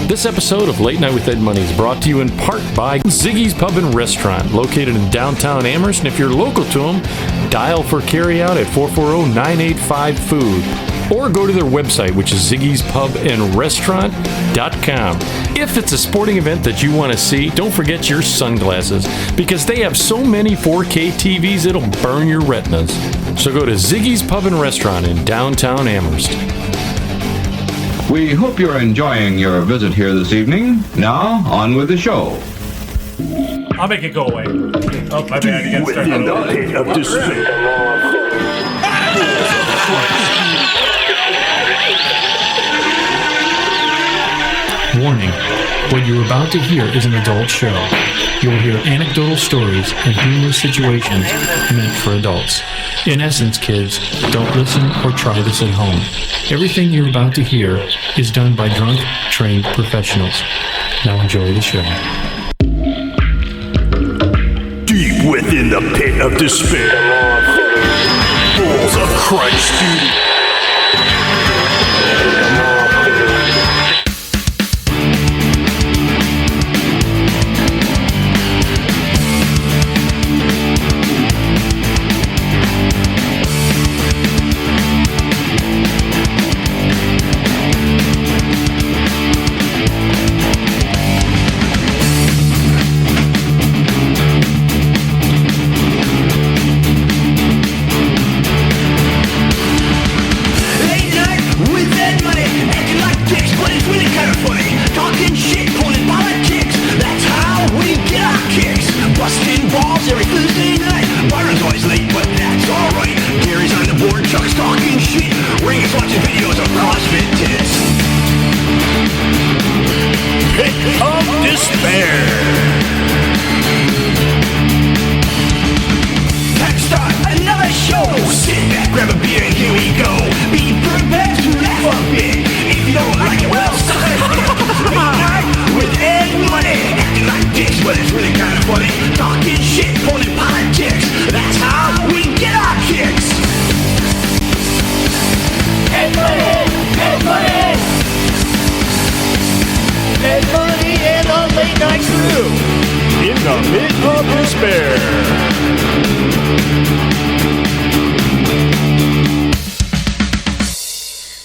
This episode of Late Night with Ed Money is brought to you in part by Ziggy's Pub and Restaurant, located in downtown Amherst. And if you're local to them, dial for carryout at 440-985-FOOD. Or go to their website, which is ziggyspubandrestaurant.com. If it's a sporting event that you want to see, don't forget your sunglasses, because they have so many 4K TVs it'll burn your retinas. So go to Ziggy's Pub and Restaurant in downtown Amherst. We hope you're enjoying your visit here this evening. Now, on with the show. I'll make it go away. Oh, my bad. You gotta start Of despair. Warning, what you're about to hear is an adult show. You will hear anecdotal stories and humorous situations meant for adults. In essence, kids, don't listen or try this at home. Everything you're about to hear is done by drunk, trained professionals. Now enjoy the show. Deep within the pit of despair. Balls of Christ, dude.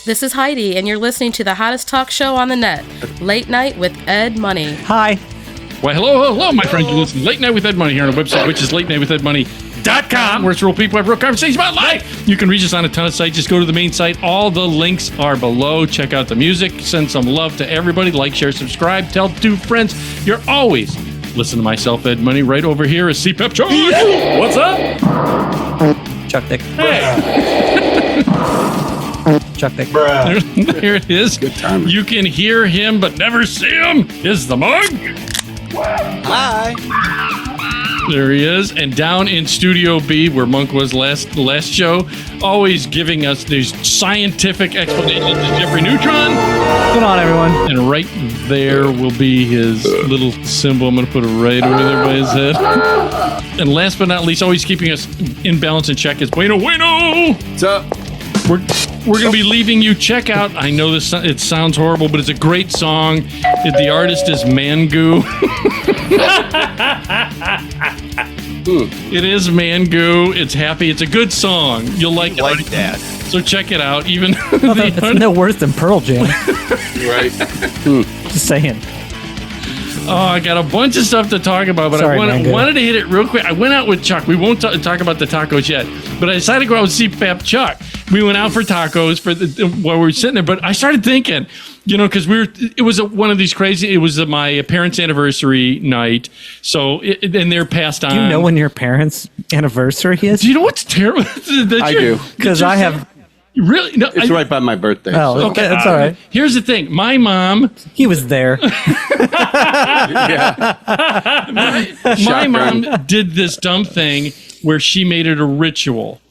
This is Heidi, and you're listening to the hottest talk show on the net, Late Night with Ed Money. Hi. Well, hello, my friends. You're listening to Late Night with Ed Money here on the website, which is latenightwithedmoney.com, where it's real people have real conversations about life. You can reach us on a ton of sites. Just go to the main site. All the links are below. Check out the music. Send some love to everybody. Like, share, subscribe. Tell two friends. You're always listen to myself, Ed Money. Right over here is CPAP Chuck. Yeah. What's up? Chuck Dick. Hey. Chuck Dick. Here it is. Good timing. You can hear him but never see him. Is the mug. Hi. There he is. And down in Studio B, where Monk was last show, always giving us these scientific explanations to Jeffrey Neutron. What's going on, everyone? And right there will be his little symbol. I'm going to put it right over there by his head. And last but not least, always keeping us in balance and check is Bueno. What's up? We're going to be leaving you. Check out, I know this, it sounds horrible, but it's a great song. The artist is Mangu. It is Mangu. It's happy. It's a good song. You'll like it. Like that. So check it out. Even It's no worse than Pearl Jam. Right. Just saying. Oh, I got a bunch of stuff to talk about, but Sorry, I wanted to hit it real quick. I went out with Chuck. We won't talk about the tacos yet, but I decided to go out with CPAP Chuck. We went out for tacos while we were sitting there, but I started thinking, because it was one of these crazy, it was my parents' anniversary night, and they're passed on. Do you know when your parents' anniversary is? Do you know what's terrible? I do. Because I have... Really? No, It's right by my birthday. Oh, so. okay, that's all right. Here's the thing. My mom... He was there. Yeah. My mom did this dumb thing where she made it a ritual,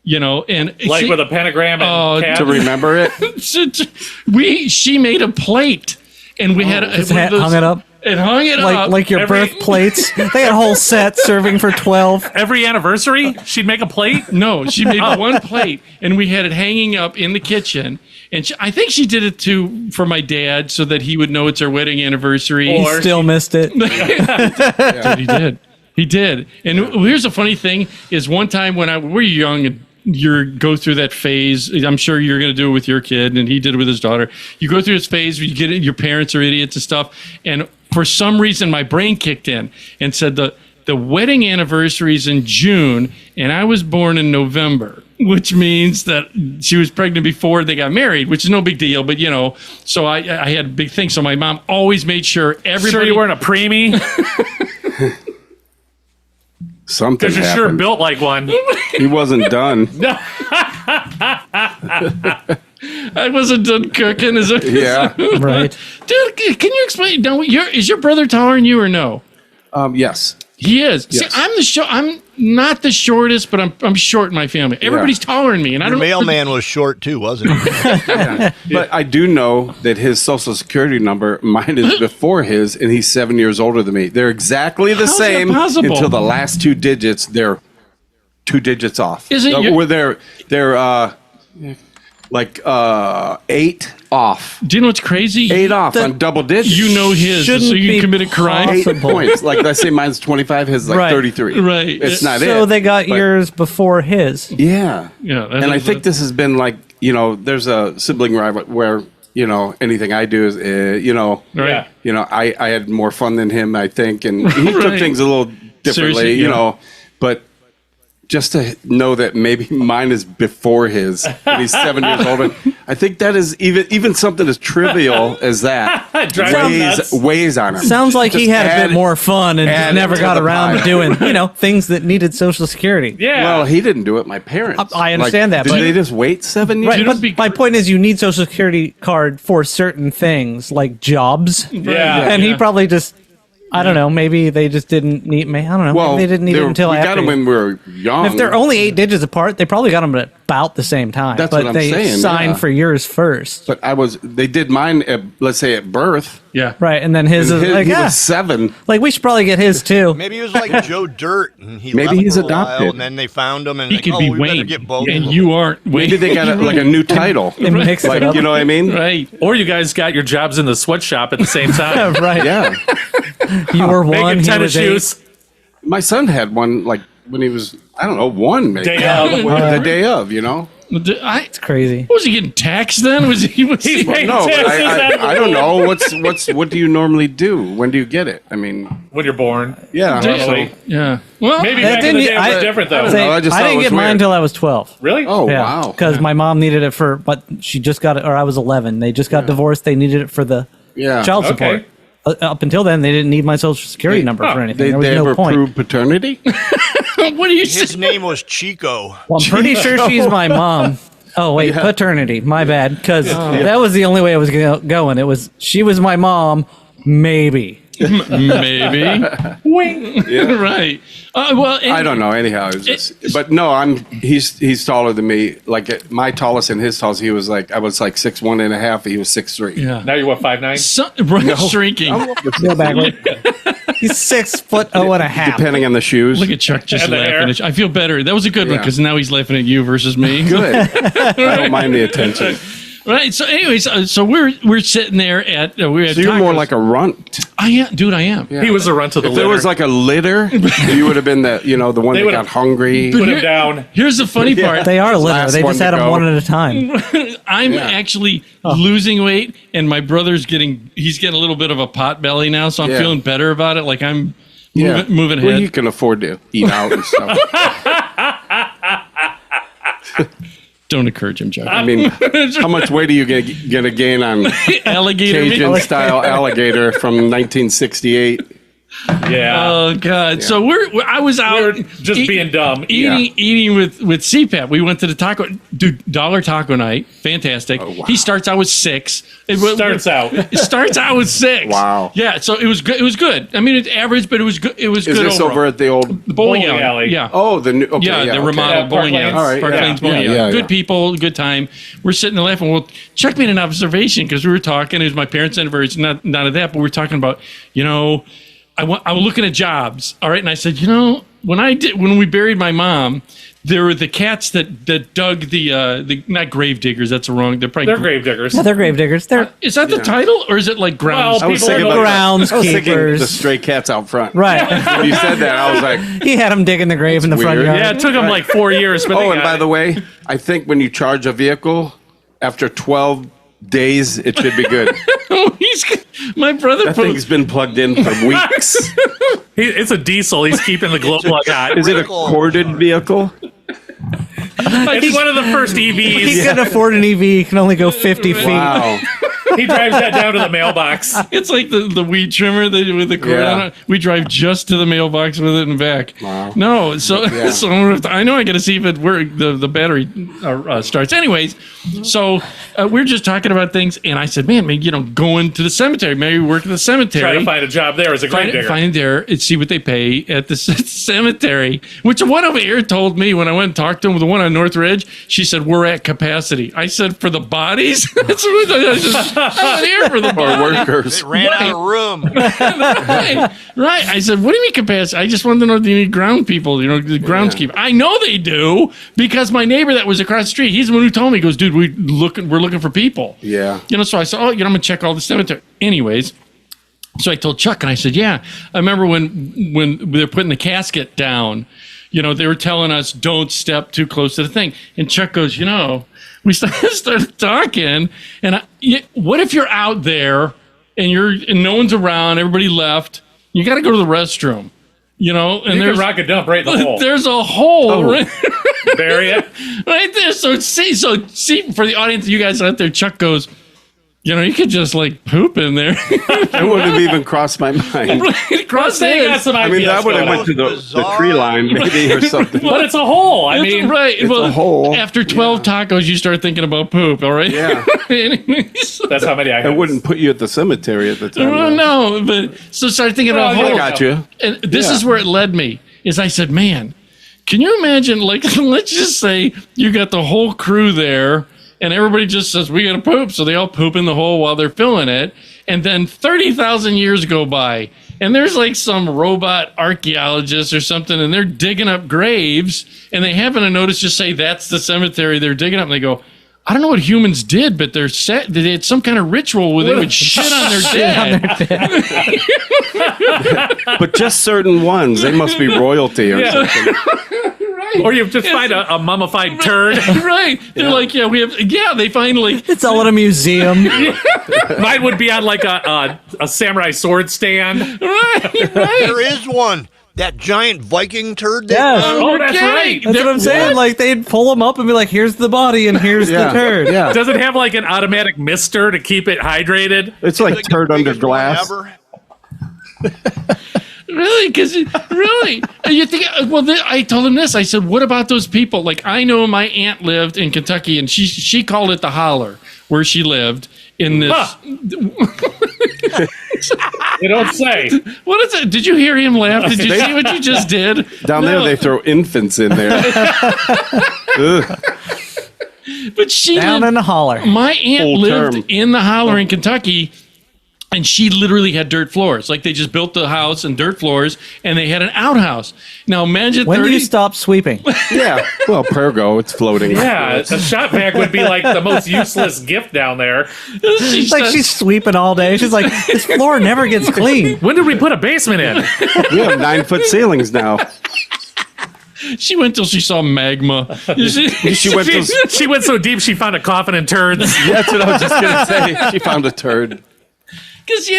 and Like with a pentagram and cat? To remember it? She made a plate, and we had Just hung it up. And hung it up. Like your birth plates. They had a whole set serving for 12. Every anniversary, she'd make a plate? No, she made one plate, and we had it hanging up in the kitchen. And I think she did it for my dad so that he would know it's our wedding anniversary. He still missed it. Dude, he did. He did. And here's the funny thing is one time when we're young and you go through that phase, I'm sure you're going to do it with your kid, and he did it with his daughter. You go through this phase where you get it, your parents are idiots and stuff. And for some reason, my brain kicked in and said the wedding anniversary is in June, and I was born in November, which means that she was pregnant before they got married, which is no big deal. But, so I had a big thing. So my mom always made sure everybody... Sure you weren't a preemie? Something Because you're sure happened. built like one. He wasn't done. I wasn't done cooking. Is it? Yeah. Right. Dude, can you explain? No, is your brother taller than you or no? Yes. He is. Yes. See, I'm not the shortest, but I'm short in my family. Everybody's taller than me, and I Your don't. mailman was short too, wasn't he? But I do know that his social security number, mine is before his, and he's 7 years older than me. They're exactly the How's that same possible? until the last 2 digits. They're 2 digits off. Isn't your- where they're like 8 off. Do you know what's crazy? 8 off on double digits. You know his, Shouldn't so you be committed crime. 8 possible. points. Like I say, mine's 25. His is like Right. 33. Right. It's not it. So they got but- yours before his. Yeah. Yeah, And I think this has been like, there's a sibling rival where, anything I do is, Right. I had more fun than him, I think. And he took Right. things a little differently, Seriously, yeah. But just to know that maybe mine is before his, and he's 7 years older. I think that is even something as trivial as that weighs on him. Sounds like he Just had a add- bit more fun and just add never it to got the around to pile. doing, things that needed Social Security. Yeah. Well, he didn't do it. My parents. I understand that, Did but- they just wait 7 years? Right, but my point is, you need Social Security card for certain things like jobs. Yeah. And he Yeah. probably just, I don't know, maybe they just didn't need me. I don't know. Well, maybe they didn't need it until we after. got them when we were young. If they're only 8 digits apart, they probably got them at about the same time. That's but what I'm they saying, signed yeah. for yours first. But they did mine, let's say at birth. Yeah. Right, and then his And is like, he yeah, was 7. like we should probably get his too. Maybe he was like Joe Dirt, and he Maybe left he's for a while, adopted. and then they found him, and He like, could oh, be we better Wayne, get both. and of them. you aren't Wayne. Maybe they got like a new title. They mixed Like, it up. you know what I mean? Right. Or you guys got your jobs in the sweatshop at the same time. Right. Yeah. You were one, Making he tennis was 8. shoes. My son had one like when he was, I don't know, 1 maybe. Day of. The day of, It's crazy. Was he getting taxed then? Was he? He's paying No, but taxes I don't know. What do you normally do? When do you get it? I mean, when you're born. yeah. Normally. Yeah. Well, Maybe That back in the didn't- day it was I- different, though. know. I just thought it didn't was get mine weird. until I was 12. Really? Oh, Yeah, wow. because my mom needed it but she just got it, or I was 11. They just got divorced. They needed it for the Yeah. child support. Okay. Up until then, they didn't need my Social Security number for anything. They There was no ever point. prove paternity? what do you His say? name was Chico. Well, I'm pretty sure she's my mom. Oh wait, paternity. My bad, because that was the only way I was going. It was she was my mom, maybe. Maybe. Right. Well, I don't know. Anyhow, it was just, but no, he's taller than me. Like my tallest and his tallest, I was like 6'1.5". He was 6'3". Yeah. Now you're what, 5'9"? Right, shrinking. Go backward. He's 6'0.5". Depending on the shoes. Look at Chuck just And the laughing hair. at you. I feel better. That was a good one Yeah. because now he's laughing at you versus me. Good. I don't mind the attention. Right. So, anyways, so we're sitting there at we're at So you're more tacos. like a runt. I am, dude. I am. Yeah. He was a runt of the If litter. there was like a litter, you would have been the the one that would've- got hungry. Put him down. Here's the funny part. They are litter. Last They one just to had them go. one at a time. I'm Yeah. actually losing weight, and my brother's he's getting a little bit of a pot belly now, so I'm Yeah. feeling better about it. Like I'm Yeah. moving Well, ahead. you can afford to eat out and stuff. Don't encourage him, Chuck. I mean, how much weight are you gonna gain on Alligator meat. Cajun style alligator from 1968? Yeah. Oh God! So I was out We're just being dumb. eating with CPAP. We went to the taco, dude, dollar taco night. Fantastic. Oh, wow. He starts out with 6. It starts out with 6. Wow. Yeah. So it was good. It was good. I mean, it's average, but it was good. It was Is good. this overall. over at the old? The bowling Bowling alley? alley? Yeah. Oh, the new. Okay, Yeah, the okay. remodeled Yeah, bowling Park alley. Lanes. All right, Park yeah. Lanes bowling Yeah, alley. yeah, Good yeah. people, good time. We're sitting there laughing. Well, Chuck made an observation because we were talking. It was my parents' anniversary. Not of that, but we were talking about, I was looking at jobs. All right. And I said, when we buried my mom, there were the cats that dug the not grave diggers. That's wrong. They're grave diggers. Yeah, they're grave diggers. Is that the title, or is it like grounds? I was thinking the stray cats out front. Right. When you said that, I was like, he had them digging the grave in the front weird. yard. Yeah, it took them like 4 years. But oh, and by the way, I think when you charge a vehicle, after 12 days, it should be good. My brother. That thing's been plugged in for weeks. It's a diesel. He's keeping the glow plug hot. Is it a corded vehicle? It's one of the first EVs. He couldn't afford an EV. He can only go 50 feet. Wow. He drives that down to the mailbox. It's like the weed trimmer with the cord Yeah. on it. We drive just to the mailbox with it and back. Wow. No, so I know I got to see if the battery starts. Anyways, so we're just talking about things, and I said, man, maybe going to the cemetery, maybe work at the cemetery. Try to find a job there as a grave digger. Find there and see what they pay at the cemetery. Which one over here told me when I went and talked to him, the one on North Ridge, she said, we're at capacity. I said, for the bodies? That's what I just, I'm here for the bodies. Workers. They ran out of room. Right. I said, what do you mean capacity? I just wanted to know, do you need ground people, the groundskeeper? I know they do, because my neighbor that was across the street, he's the one who told me, he goes, dude, we're looking for people. Yeah. So I said, I'm going to check all the cemetery. Anyways, so I told Chuck, and I said, yeah, I remember when they're putting the casket down, they were telling us, don't step too close to the thing. And Chuck goes, we started talking, and what if you're out there and no one's around, everybody left, you got to go to the restroom, and there's rock a dump right in the hole. There's a hole. Right, Bury it. right there. So see, for the audience, you guys out there, Chuck goes, you could just like poop in there. It wouldn't have even crossed my mind. Cross They got some I mean, that would have went to the tree line maybe or something. But it's a hole. I mean, right. It's a hole. After 12 tacos, you start thinking about poop, all right? Yeah. Anyways. that's how many I I have. wouldn't put you at the cemetery at the time. Oh, no, but so started thinking about I holes. got you. And this Yeah. is where it led me, is I said, man, can you imagine, like, let's just say you got the whole crew there, and everybody just says, we got to poop. So they all poop in the hole while they're filling it. And then 30,000 years go by, and there's like some robot archaeologist or something, and they're digging up graves, and they happen to notice, just say, that's the cemetery they're digging up. And they go, I don't know what humans did, but they had some kind of ritual where they would shit on their dead. But just certain ones. They must be royalty or something. Or you just find a mummified turd. Right. They're like, they find like. It's all in a museum. Mine would be on like a samurai sword stand. Right. There is one. That giant Viking turd. Yes. Oh, that's right. That's what I'm saying. Like, they'd pull them up and be like, here's the body and here's the turd. Yeah. Does it have like an automatic mister to keep it hydrated? It's like turd the under biggest one glass. ever. Really? Because really, you think? Well, I told him this. I said, "What about those people?" Like, I know my aunt lived in Kentucky, and she called it the Holler, where she lived in this. Huh. You don't say. What is it? Did you hear him laugh? Did you see what you just did? Down there, they throw infants in there. Ugh. But she Down lived, in the holler. my aunt Full lived term. in the Holler in Kentucky. And she literally had dirt floors. Like, they just built the house and dirt floors, and they had an outhouse. Now, imagine When 30... do you stop sweeping? Yeah. Well, Pergo, it's floating. Yeah, a shop vac would be like the most useless gift down there. It's like she's sweeping all day. She's like, this floor never gets clean. When did we put a basement in? We have 9-foot ceilings now. She went till she saw magma. She went to. She went so deep she found a coffin and turds. That's what I was just gonna say. She found a turd. Because,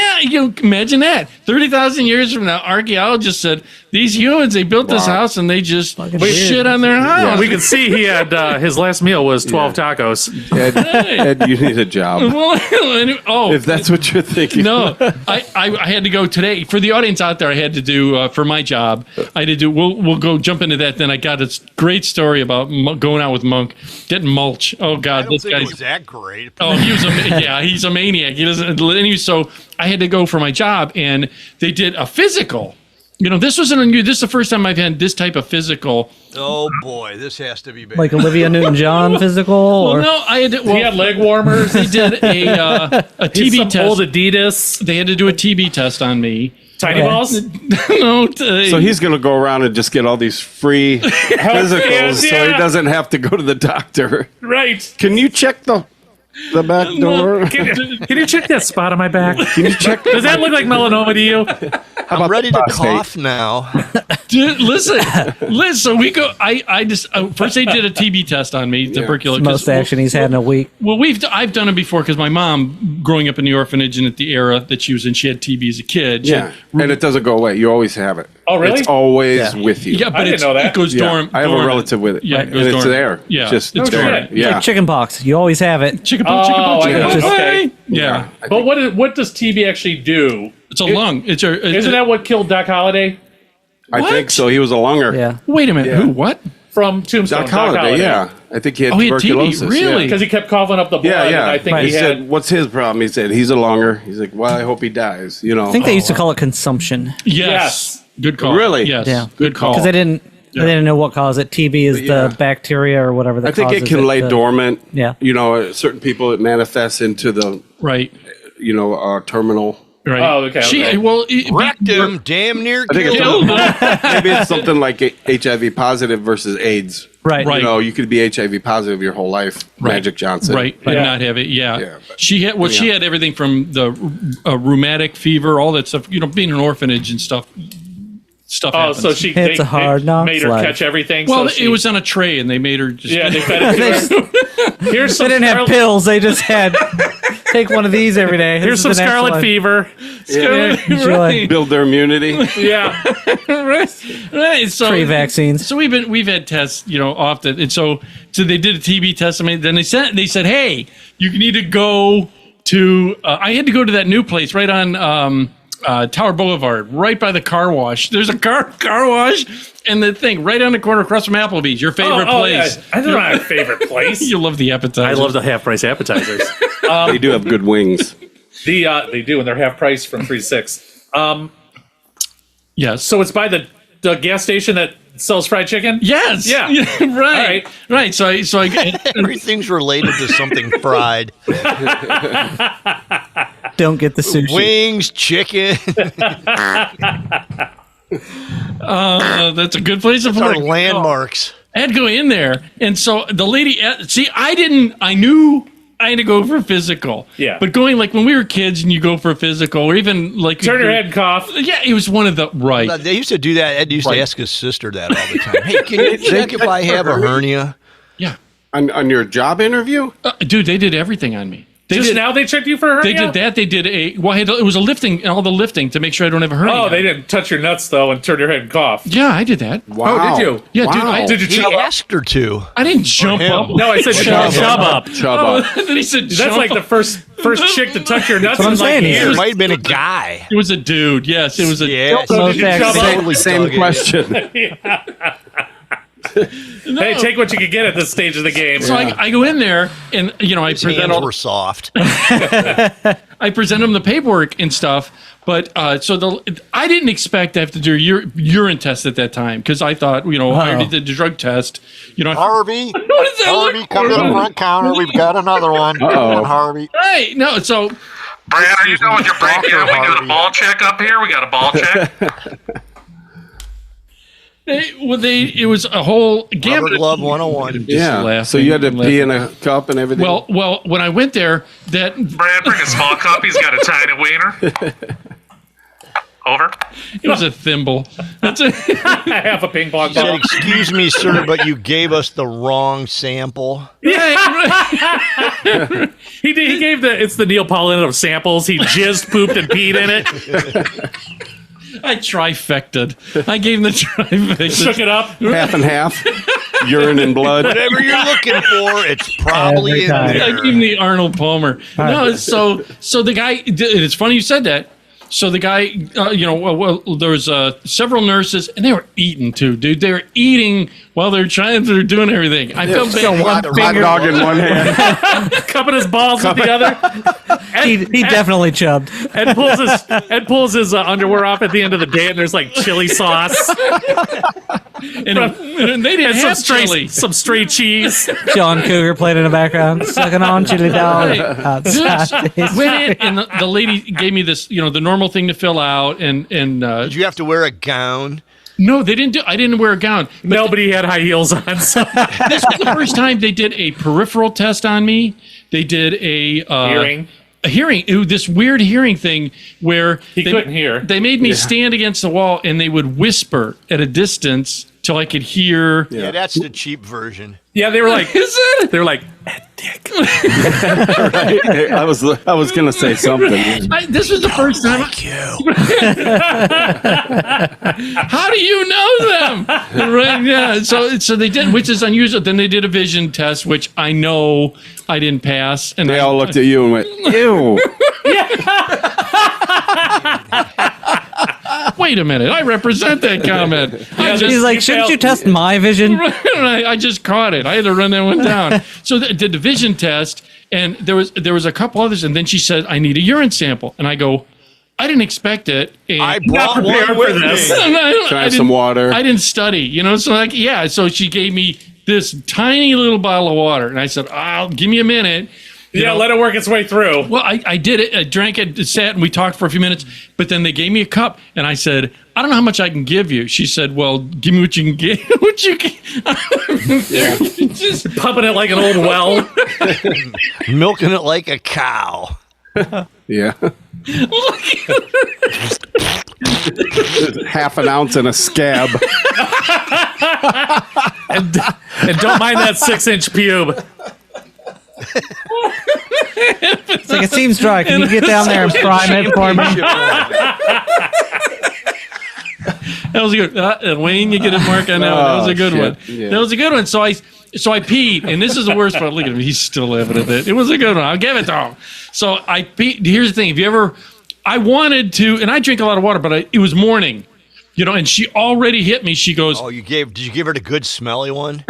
imagine that. 30,000 years from now, archaeologists said, these humans, they built this house and they just shit on their house. We could see he had his last meal was 12 tacos. Ed, you need a job. If that's what you're thinking. No, I had to go today. For the audience out there, I had to do, for my job, I had to do, we'll go jump into that. Then I got a great story about going out with Monk, getting mulch. Oh, God. I don't this think it guy's. was that great. Oh, he's a maniac. He doesn't. Anyway, so I had to go for my job, and they did a physical. This wasn't a new. This is the first time I've had this type of physical. Oh boy, this has to be bad. Like Olivia Newton-John physical? Well, Or? no, I had to. He had leg warmers. They did a TB Some test. old Adidas. They had to do a TB test on me. Tiny balls? No. So he's going to go around and just get all these free physicals so he doesn't have to go to the doctor. Right. Can you check the back door? Can you check that spot on my back? Can you check? Does that look like melanoma to you? I'm ready to cough now. Dude, listen. So we go. I just first they did a TB test on me, tuberculosis. Most action he's had in a week. Well, I've done it before because my mom, growing up in the orphanage and at the era that she was in, she had TB as a kid. Yeah, and it doesn't go away. You always have it. Oh, really? It's always with you. Yeah, but I didn't know that. it goes dormant. I have a relative with it. Yeah, and it goes it's dormant. there. Yeah, Just it's there. dormant. Yeah. Like chicken pox. You always have it. Chicken Oh, pox. I know. Okay. Yeah, But what does TB actually do? it's a lung. Isn't that what killed Doc Holliday I What? think so. He was a lunger. Yeah. Wait a minute. Yeah. Who? What? from Tombstone? Doc Holliday, yeah. I think he had tuberculosis. TB, really? Because he kept coughing up the blood. Yeah, yeah. And I think he he had. said, "What's his problem?" He said, "He's a lunger." He's like, "Well, I hope he dies." You know. I think they used to call it consumption Yes. Good call. Really? Yes. Yeah. Good call. because they didn't know what caused it. TB is the bacteria or whatever that I think it causes can lay the- dormant. Yeah. You know, certain people it manifests into the Right. terminal. Right. Oh, okay. Well, Rectum damn near I think it's killed him. maybe it's something like HIV positive versus AIDS. Right. Right. You know, you could be HIV positive your whole life. Right. Magic Johnson. Right, and not have it. Yeah, Yeah, but- she had. Well, she had everything from the rheumatic fever, all that stuff. You know, being an orphanage and stuff. Stuff. Oh, happens. so she It's a hard knock made her life. catch everything. Well, so she, it was on a tray, and they made her just. Yeah, they fed it to her. Here's They some didn't have scarlet- pills. They just had take one of these every day. Here's some scarlet fever. right. Build their immunity. Yeah. Right. So Free vaccines. So we've had tests, you know, often, and so they did a TB test. I mean, then they said, hey, you need to go to. I had to go to that new place right on Tower Boulevard, right by the car wash. There's a car wash, and the thing right on the corner across from Applebee's. Your favorite place. Yeah. I don't know my favorite place. You love the appetizers. I love the half price appetizers. They do have good wings. They do, and they're half price from 3 to 6. Yes. So it's by the gas station that sells fried chicken. Yes. Yeah. Right. Right. So I Everything's related to something fried. Don't get the sushi. Wings, chicken. that's a good place to Our put it. landmarks. I had to go in there, and so the lady. See, I knew I had to go for a physical. Yeah. But going like when we were kids, and you go for a physical, or even like Turn your head and cough. Yeah, it was one of the right. They used to do that. Ed used to ask his sister that all the time. Hey, can you check if I have a hernia? Yeah, On your job interview? dude, they did everything on me. They Just did. now they checked you for a They hernia? did that. They did it was a lifting, all the lifting to make sure I don't have a hernia. Oh, they didn't touch your nuts though and turn your head and cough. Yeah, I did that. Wow. Oh, did you? Yeah, dude. Wow. Did you He chub up? asked her to. I didn't jump him. up. No, I said chub up. Chub Oh, up. then he said That's jump like up. the first chick to touch your nuts That's what in I'm like saying. It years. might have been a guy. It was a dude. Yes, it was a. Yeah. So did you Most chub accidents. up? Totally Same dug it. question. Hey, take what you can get at this stage of the game. So I go in there, and you know I His present hands all. were soft. I present them the paperwork and stuff, but so I didn't expect to have to do a urine test at that time because I thought, you know, I already did the drug test. You know, Harvey, what does that Harvey, look come to the front counter. We've got another one. Come on, Harvey. Right, no, so Brad, are you done with your break Dr. yet? We got Harvey. a ball check up here. We got a ball check. it was a whole Rubber gambit. glove 101. Yeah. So you had to pee in a cup and everything? Well, when I went there, that Brad, bring a small cup. He's got a tiny wiener. Over. it was a thimble. That's a, half a ping pong He said, ball. excuse me, sir, but you gave us the wrong sample. right. He gave it's the Neil Paulin of samples. He jizzed, pooped, and peed in it. I trifected. I gave him the trifecta. Shook it up. half and half. Urine and blood. Whatever you're looking for, it's probably Every in time. I there. gave him the Arnold Palmer. No, so the guy. It's funny you said that. So the guy, you know, well, there was several nurses, and they were eating too, dude. They were eating while they're doing everything. I felt bad. Hot dog in one hand. Cupping his balls with the other. He definitely chubbed. Ed pulls his underwear off at the end of the day, and there's like chili sauce And they didn't have chili. some stray cheese. John Cougar played in the background, sucking on chili dog. Right. Outside. Went in, and the lady gave me this, you know, the normal normal thing to fill out. And Did you have to wear a gown? No, they didn't. I didn't wear a gown. Nobody had high heels on. So. This was the first time they did a peripheral test on me. They did a Hearing. A hearing. This weird hearing thing where He couldn't hear. They made me stand against the wall and they would whisper at a distance till I could hear. Yeah, that's the cheap version. Yeah, they were like, Is it? they were like, Right? I was gonna say something. This was the first time. How do you know them? Right? Yeah. So they did, which is unusual. Then they did a vision test, which I know I didn't pass. And They all looked at you and went, "Ew." Wait a minute. I represent that comment. He's like, shouldn't you test my vision? I just caught it. I had to run that one down. So they did the vision test, and there was a couple others, and then she said, "I need a urine sample," and I go, "I didn't expect it." And I brought one with me. Can I have some water? I didn't study, so so she gave me this tiny little bottle of water, and I said, give me a minute. let it work its way through. Well, I did it. I drank it, sat, and we talked for a few minutes. But then they gave me a cup, and I said, "I don't know how much I can give you." She said, "Well, give me what you can get." What you can. Just pumping it like an old well. Milking it like a cow. Yeah. Half an ounce in a scab. and don't mind that 6-inch pube. It's like, it seems dry. Can you get down there and prime it for me? That was a good. And Wayne, you get a mark on that one. That was a good one. Yeah. That was a good one. So I peed, and this is the worst part. Look at him; he's still laughing at it. It was a good one. I'll give it to him. So I peed. Here's the thing: if you ever, I wanted to, and I drink a lot of water, but it was morning, and she already hit me. She goes, "Oh, did you give her the good smelly one?"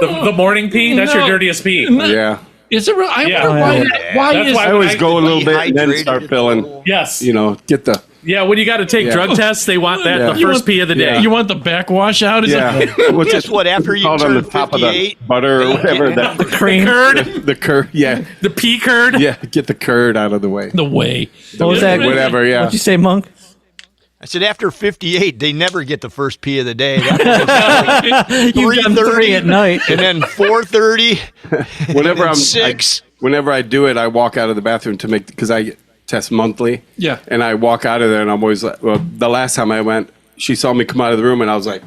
The morning pee? That's your dirtiest pee. Yeah. Is it real? I Yeah. wonder why. Why That's is why I always go a little bit and then start filling. Yes. Get the. Yeah, when you got to take drug tests, they want that the You first want- pee of the day. you want the backwash out? Is Yeah. it? Guess what? After you Called on the turn top of 58, the butter or whatever. The curd, The curd. Yeah. the pee curd. Yeah. Get the curd out of the way. The way. What was that? Whatever. Yeah. What'd you say, Monk? I said after 58, they never get the first pee of the day. You've done 3 at night. And then 4:30. Whenever I'm 6. Whenever I do it, I walk out of the bathroom to make because I test monthly. Yeah. And I walk out of there, and I'm always like, well, the last time I went, she saw me come out of the room, and I was like,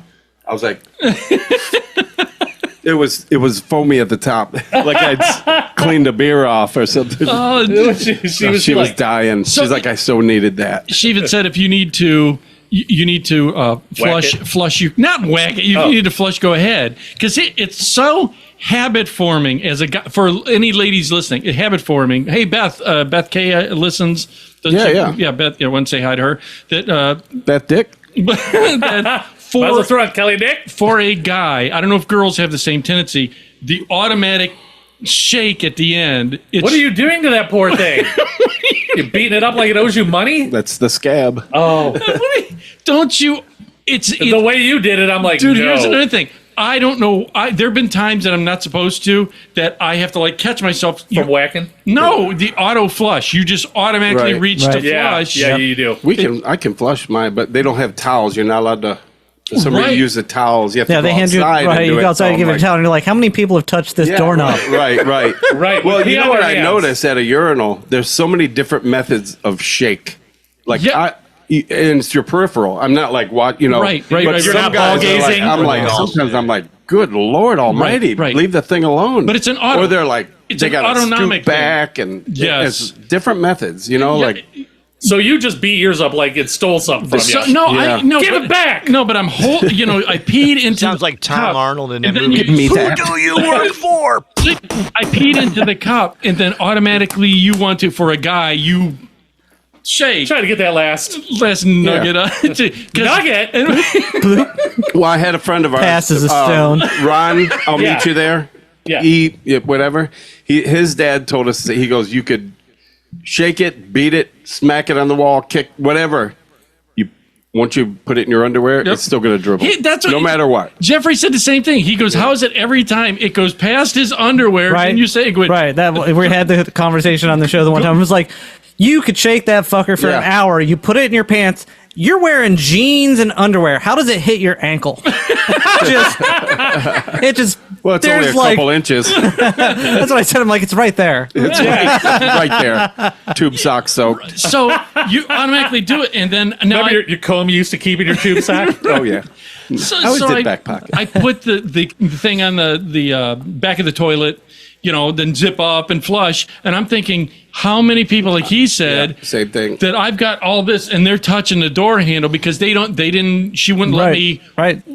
it was foamy at the top, like I'd cleaned a beer off or something. Oh, she was dying. She's like, I so needed that. She even said if you need to. You need to flush you, not whack it. You need to flush. Go ahead, because it's so habit forming as a guy. For any ladies listening, habit forming. Hey, Beth K listens. Yeah. Beth. I want to say hi to her. That dick. That For throw on Kelly Dick. For a guy, I don't know if girls have the same tendency. The automatic shake at the end. What are you doing to that poor thing? You're beating it up like it owes you money? That's the scab. Oh. Don't you? It's the way you did it. I'm like, dude. no. Here's another thing. I don't know. There have been times that I'm not supposed to that I have to catch myself from whacking. No, the auto flush. You just automatically reach to flush. Yeah, you do. I can flush mine, but they don't have towels. You're not allowed to. Somebody use the towels. You have to go they hand you outside. right. You go outside and give it a towel, and you're like, "How many people have touched this doorknob?" Right. Right. Well, with you the know what other I hands. noticed at a urinal? There's so many different methods of shake. And it's your peripheral. I'm not like what Right. But You're some not guys ball are like, gazing? sometimes I'm like, good Lord Almighty, Right. leave the thing alone. But it's an auto. Or they're like, it's they an got to autonomic scoot back, and Yes. it's different methods. So you just beat yours up like it stole something from you. Give it back. No, but I'm I peed into. Sounds like Tom cup, Arnold in that and then movie. Who do you work for? I peed into the cup, and then automatically you want to, for a guy, you shake. Try to get that last nugget. Nugget? Well, I had a friend of ours. Passes a stone. Ron, I'll meet you there. Yeah. Eat, whatever. His dad told us that he goes, you could shake it, beat it, smack it on the wall, kick, whatever. Once you put it in your underwear, it's still going to dribble. No matter what. Jeffrey said the same thing. He goes, how is it every time it goes past his underwear? Right. And you say, Right. We had the conversation on the show the one time. It was like, You could shake that fucker for an hour. You put it in your pants. You're wearing jeans and underwear. How does it hit your ankle? It just. Well, it's only a couple inches. That's what I said. I'm like, it's right there. It's right there. Tube sock soaked. So you automatically do it, and then now Remember your comb you used to keep in your tube sock? Oh yeah. So, I always so did back pocket. I put the thing on the back of the toilet, then zip up and flush. And I'm thinking, how many people, like he said, same thing, that I've got all this and they're touching the door handle because she wouldn't let me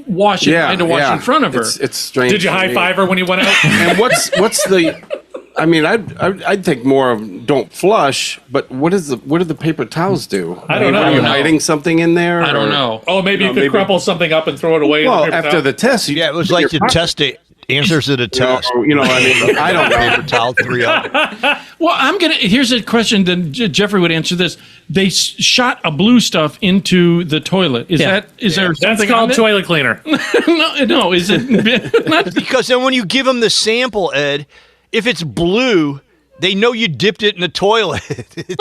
wash it. I had to wash in front of her. It's strange. Did you high five her when you went out? And what's the? I mean, I'd think more of don't flush, but what do the paper towels do? I don't know. Are you hiding something in there? I don't know. Oh, maybe you could crumple something up and throw it away. Well, in the paper after towel. the test, It was like to test the answers to the test. I mean, I don't know. Paper towel, 3 up. Well, here's a question that Jeffrey would answer this. They shot a blue stuff into the toilet. Is there That's something called on it? toilet cleaner. No, is it not? Because then when you give them the sample, Ed, if it's blue, they know you dipped it in the toilet.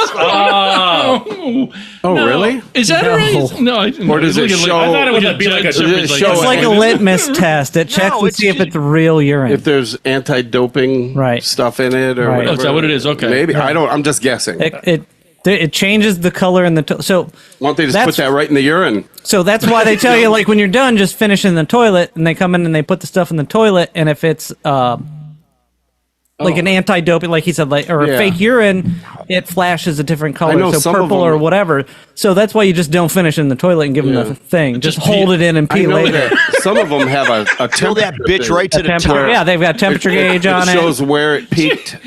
Oh, really? Is that right? No. Or does it show? I thought it would be like a. It's like a litmus test. It checks to see if it's real urine. If there's anti-doping stuff in it, or Right. whatever. Oh, is that what it is? Okay. Maybe I don't. I'm just guessing. It changes the color in the so. Why don't they just put that right in the urine? So that's why they tell you, like, when you're done, just finish in the toilet, and they come in and they put the stuff in the toilet, and if it's like an anti-doping, like he said, or a fake urine, it flashes a different color, so purple or whatever. So that's why you just don't finish in the toilet and give them the thing. Just hold it in and pee later. Some of them have a Fill that bitch right to the top. Yeah, they've got temperature gauge on it. It shows where it peaked.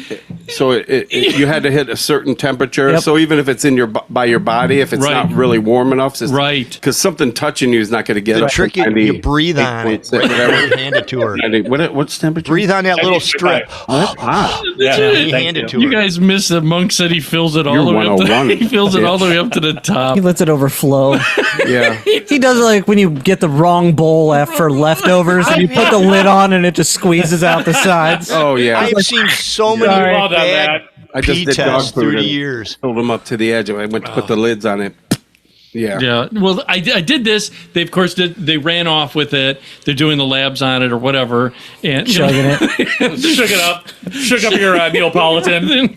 So you had to hit a certain temperature. Yep. So even if it's in by your body, if it's not really warm enough, it's, because something touching you is not going to get The up to trick is you breathe on it. 8.6, whatever. You hand it to her. What's temperature? Breathe on that little strip. You hand it to You her. guys missed that Monk said he fills it all You're the way up. 101. He fills it all the way up to the top. He lets it overflow. Yeah. He does it like when you get the wrong bowl for leftovers and you put the lid on and it just squeezes out the sides. Oh yeah. I've seen so many bad I just pee did dog tests food through the and years. filled them up to the edge. I went to put the lids on it. Yeah. Yeah. Well, I did this. They, of course, they ran off with it. They're doing the labs on it or whatever. And Chugging it. Shook it up. Shook up your Neapolitan.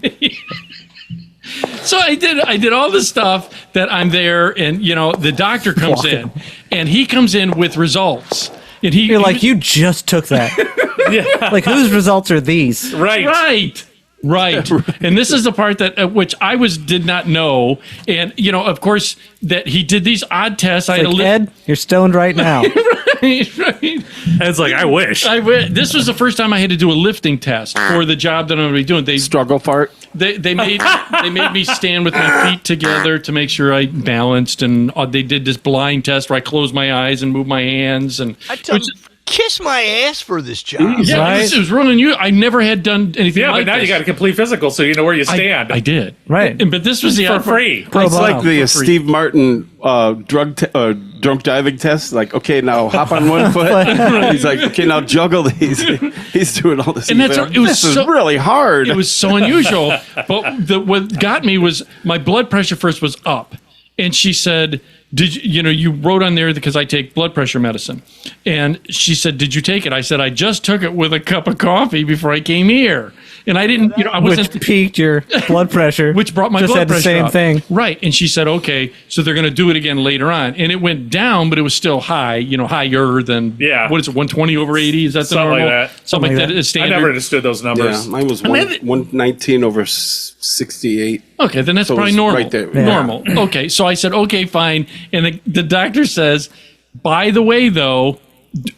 So I did all the stuff that I'm there, and the doctor comes in, and he comes in with results, and you're like, you just took that. Yeah. Like, whose results are these? Right. And this is the part that which I did not know, and of course that he did these odd tests. It's like, Ed, you're stoned right now. right. It's like, I wish. This was the first time I had to do a lifting test for the job that I'm going to be doing. They struggle fart. They made me stand with my feet together to make sure I balanced, and they did this blind test where I closed my eyes and moved my hands, and kiss my ass for this job. yeah, Right? it was running you. I never had done anything. Yeah, like but now this. you got a complete physical, so you know where you stand. I did. Right. But this was the for free. It's like the Steve Martin drunk diving test. Like, okay, now hop on one foot. He's like, okay, now juggle these. He's doing all this. And it was this is really hard. It was so unusual. But what got me was my blood pressure first was up, and she said, "Did you wrote on there because I take blood pressure medicine?" And she said, "Did you take it?" I said, "I just took it with a cup of coffee before I came here." And I didn't, I wasn't. Which peaked your blood pressure. Which brought my just blood had pressure the same up. thing. Right. And she said, okay, so they're going to do it again later on. And it went down, but it was still high, higher than, what is it, 120 over 80? Is that the Something normal? like that. Something like that is I standard. never understood those numbers. Yeah, mine was 119 over 68. Okay, then that's So it probably was normal. right there. Normal. Okay, so I said, okay, fine. And the doctor says, by the way, though,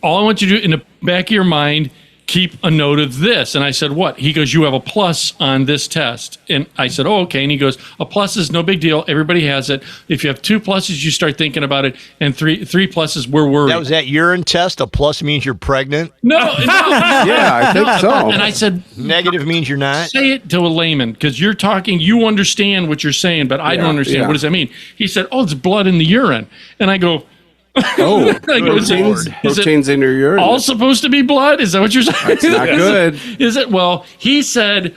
all I want you to do in the back of your mind, keep a note of this. And I said, what? He goes, you have a plus on this test. And I said, oh, okay. And he goes, a plus is no big deal. Everybody has it. If you have 2 pluses, you start thinking about it. And three pluses, we're worried. That was that urine test. A plus means you're pregnant. No. Yeah, I think so. And I said, negative means you're not. Say it to a layman, because you're talking, you understand what you're saying, but I don't understand. yeah. What does that mean? He said, oh, it's blood in the urine. And I go, Oh, I go, is it proteins in your urine. all supposed to be blood? Is that what you're saying? That's not good. Is it? Well, he said,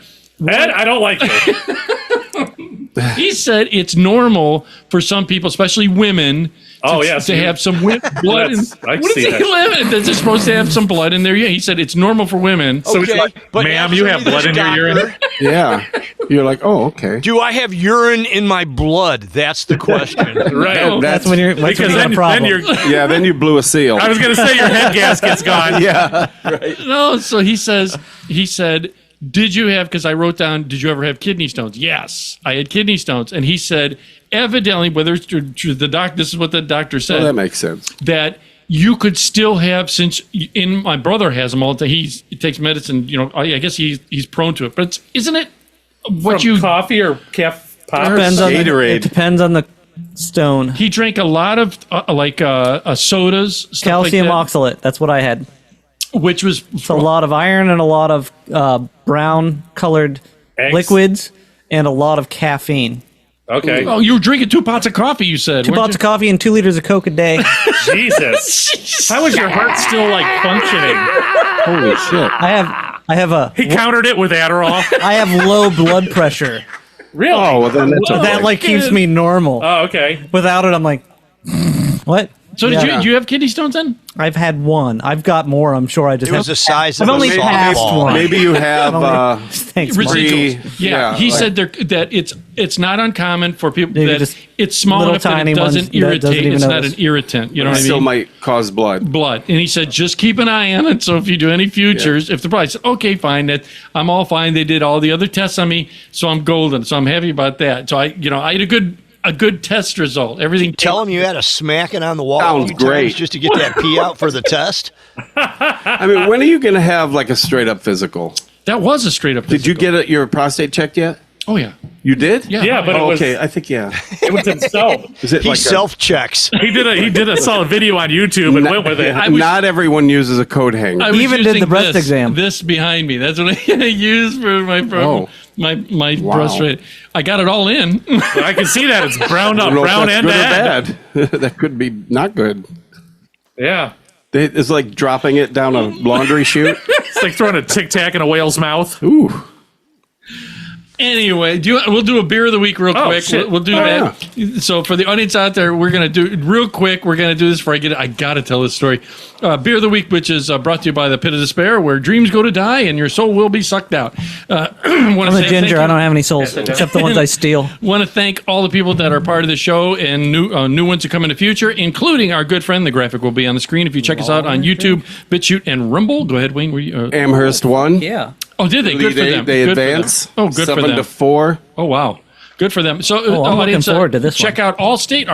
Ed, I don't like you. He said it's normal for some people, especially women, to have some blood. I see that. They're just supposed to have some blood in there. Yeah, he said it's normal for women. So he's like, but ma'am, you have blood in your urine? Yeah. You're like, oh, okay. Do I have urine in my blood? That's the question. Right. That's when you're Because got a then problem. you're, Yeah, then you blew a seal. I was going to say your head gasket's gone. Yeah. Right. No, so he said, did you have, because I wrote down, did you ever have kidney stones? Yes, I had kidney stones. And he said, evidently, whether it's true, the doc, this is what the doctor said. Well, that makes sense. That you could still have, since my brother has them all the time. He takes medicine, I guess he's prone to it. But isn't it From coffee or calf pop? Gatorade. It depends on the stone. He drank a lot of sodas, stuff Calcium like that, oxalate. That's what I had. which was It's a lot of iron and a lot of brown colored Eggs? liquids and a lot of caffeine. Okay. Oh, you were drinking 2 pots of coffee, you said. 2 pots of coffee and 2 liters of Coke a day. Jesus. How is your heart still functioning? Holy shit. I have a He countered it with Adderall. I have low blood pressure. Really? Oh, well, then that's That keeps me normal. Oh, okay. Without it, I'm like, what? So did you have kidney stones then? I've had one. I've got more. I'm sure I just. It was the size I've of only a passed softball. one. Maybe you have Thanks, Mark. Residuals. Yeah, he said that it's not uncommon for people Maybe that just it's small little enough that tiny it ones doesn't that irritate. doesn't even It's not notice. an irritant. You know it what I still mean? might cause blood. Blood, and he said just keep an eye on it. So if you do any futures, if the price, okay, fine, that I'm all fine. They did all the other tests on me, so I'm golden. So I'm happy about that. So I had a good test result. Everything. Tell him you had to smack it on the wall Sounds a few times great. just to get that pee out for the test. I mean, when are you going to have a straight up physical? That was a straight up. Did you get your prostate checked yet? Oh yeah. You did? Yeah. Yeah, but it was, okay. I think, yeah. it was himself. Is it He self-checks. He did a solid video on YouTube and went with it. Not everyone uses a coat hanger. I was Even did using the breast exam. This behind me. That's what I use for my my breast rate. I got it all in. I can see that. It's browned I up, don't know if brown that's end good to or end. bad. That could be not good. Yeah. It's like dropping it down a laundry chute. It's like throwing a Tic Tac in a whale's mouth. Ooh. Anyway, we'll do a beer of the week real quick. shit. We'll do that. So for the audience out there, we're gonna do real quick. We're gonna do this before I get it. I gotta tell this story. Beer of the week, which is brought to you by the Pit of Despair, where dreams go to die and your soul will be sucked out. I'm a ginger. I don't have any souls except the ones I steal. Want to thank all the people that are part of the show and new ones to come in the future, including our good friend. The graphic will be on the screen if you check us out on YouTube, BitChute, and Rumble. Go ahead, Wayne. Were you, Amherst won. Yeah. Oh, did they? Good for them. They Good for them. advance. Oh, good for them. 7-4. Oh, wow. Good for them. So, I'm looking audience, forward to this check out Allstate.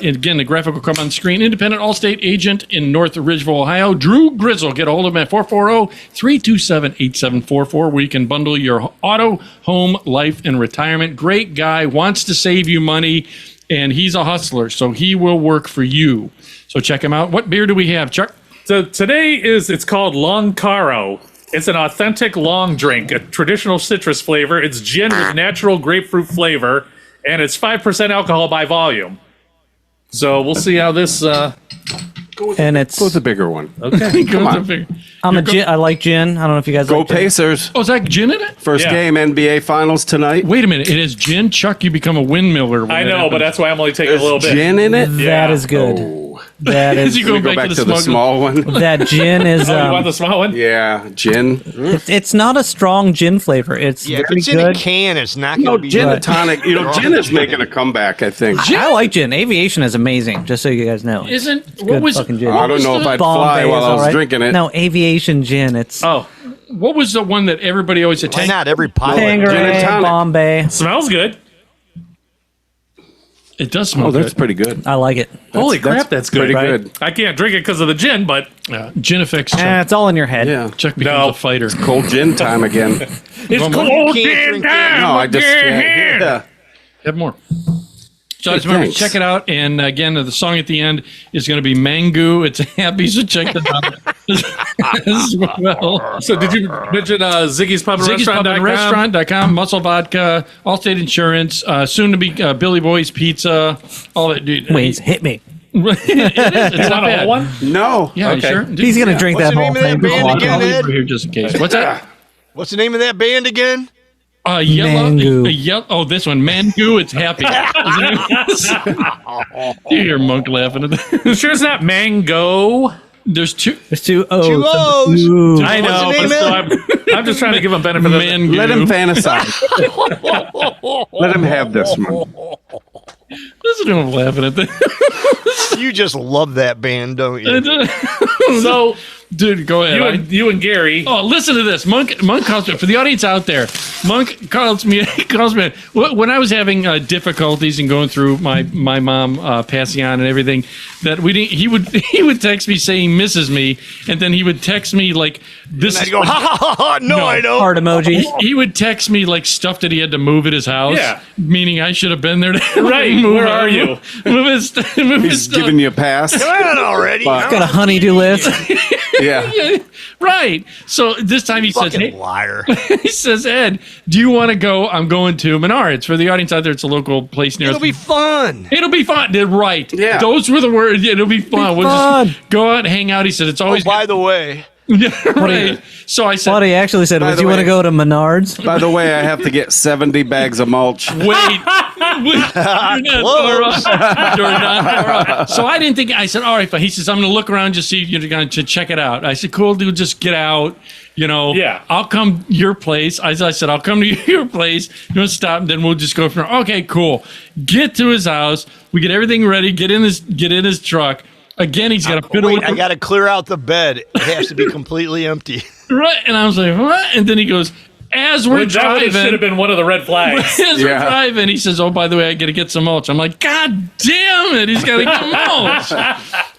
Again, the graphic will come on the screen. Independent Allstate agent in North Ridgeville, Ohio, Drew Grizzle. Get a hold of him at 440-327-8744, where you can bundle your auto, home, life, and retirement. Great guy, wants to save you money, and he's a hustler, so he will work for you. So check him out. What beer do we have, Chuck? So today it's called Long Caro. It's an authentic long drink, a traditional citrus flavor. It's gin with natural grapefruit flavor, and it's 5% alcohol by volume. So we'll see how this. And it's. Go with the bigger one. Okay, Come on. I like gin. I don't know if you guys Go like gin. Pacers. Oh, is that gin in it? First Yeah. game, NBA Finals tonight. Wait a minute. It is gin, Chuck. You become a windmiller. when I that know, but happens. that's why I'm only taking There's a little bit. gin in it? That is good. Oh. That is. You Can we go go back to to the small one? That gin is. Oh, you want the small one? Yeah, gin. It's not a strong gin flavor. It's Yeah, if very it's in a good. can, it's not No, going to be gin good. and tonic. Gin is making a comeback, I think. I like gin. Aviation is amazing. Just so you guys know. Isn't It's what good was fucking gin. I don't know if I'd fly Bombay while is I was alright. drinking it. No, aviation gin. It's Oh, what was the one that everybody always Why attacked? not? Every pilot. Gin and Tanqueray, tonic. Bombay. smells good. It does smell Oh, that's good. pretty good. I like it. Holy crap, that's good. Pretty right? good. I can't drink it because of the gin, but Gin affects Chuck. It's all in your head. Yeah. Chuck becomes No. a fighter. Cold gin time again. it's One cold more. gin drink time. No, I just again. yeah. Have more. So Hey, just remember, thanks. check it out. And again, the song at the end is going to be Mango. It's happy, so check that out as well. So did you mention Ziggy's Pub and Ziggy's Pub and Restaurant.com? Restaurant.com, Muscle Vodka, Allstate Insurance, soon to be Billy Boy's Pizza, all that. Dude, Wait, hit me. it is. It's You not want a bad. whole one? No. Yeah, Okay. you sure? He's gonna drink What's that the whole name of that thing. band I'll again, leave it Ed? here just in case. What's that? What's the name of that band again? Mangu. Oh, this one, Mangu. It's happy. You hear Monk laughing at that? Sure, it's not mango. There's two. There's two O's. Two O's. Ooh. I know, but so I'm just trying to give him benefit of the Mangu. Let him fantasize. Let him have this one. Listen to him laughing at that. You just love that band, don't you? So, dude, go ahead. you and Gary. Oh, listen to this. Monk calls me. For the audience out there, Monk calls me. When I was having difficulties in going through my mom passing on and everything, that we didn't. He would text me saying he misses me, and then he would text me like this. And I'd go, ha ha ha ha. No, I don't. Heart emoji. He would text me like stuff that he had to move at his house. Yeah. Meaning I should have been there to help Right, him move where out. are you? Move his He's stuff. giving you a pass. Come on already. But- Got a honey-do list. Yeah. Yeah, right. So this time he says, Fucking hey, liar. he says, Ed, do you want to go? I'm going to Menards. For the audience out there, it's a local place near It'll be fun. It'll be fun. Right. Yeah. Those were the words. It'll be fun. We'll just go out and hang out. He said, it's always By the way, yeah, right. So I said, What he actually said By was, the you want to way- go to Menards? By the way, I have to get 70 bags of mulch. wait. You're not far off. You're not far off. So I didn't think, I said, all right, fine. He says, I'm going to look around, just see if you're going to check it out. I said, cool, dude, just get out. Yeah. I'll come to your place. I said, I'll come to your place. You want to stop, and then we'll just go from there. Okay, cool. Get to his house. We get everything ready. Get in his truck. Again, he's got to fiddle wait, with I got to clear out the bed. It has to be completely empty. right. And I was like, what? And then he goes, as we're That driving, should have been one of the red flags. as we're Yeah. driving, he says, oh, by the way, I got to get some mulch. I'm like, God damn it. He's got to get mulch.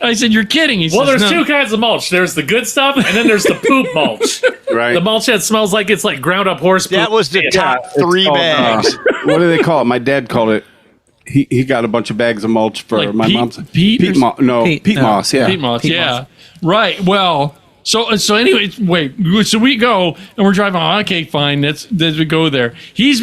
I said, you're kidding. He Well, says, there's no. two kinds of mulch. There's the good stuff, and then there's the poop mulch. Right. The mulch that smells like it's like ground up horse poop. That was the top It's 3 called, bags. what do they call it? My dad called it. He got a bunch of bags of mulch for Like my peat- mom's. peat or moss. No, Peat, peat no. moss. Yeah. Peat moss, Peat yeah. moss. Right. Well, so anyways, wait. So we go and we're driving. Okay, fine. Let's we go there. He's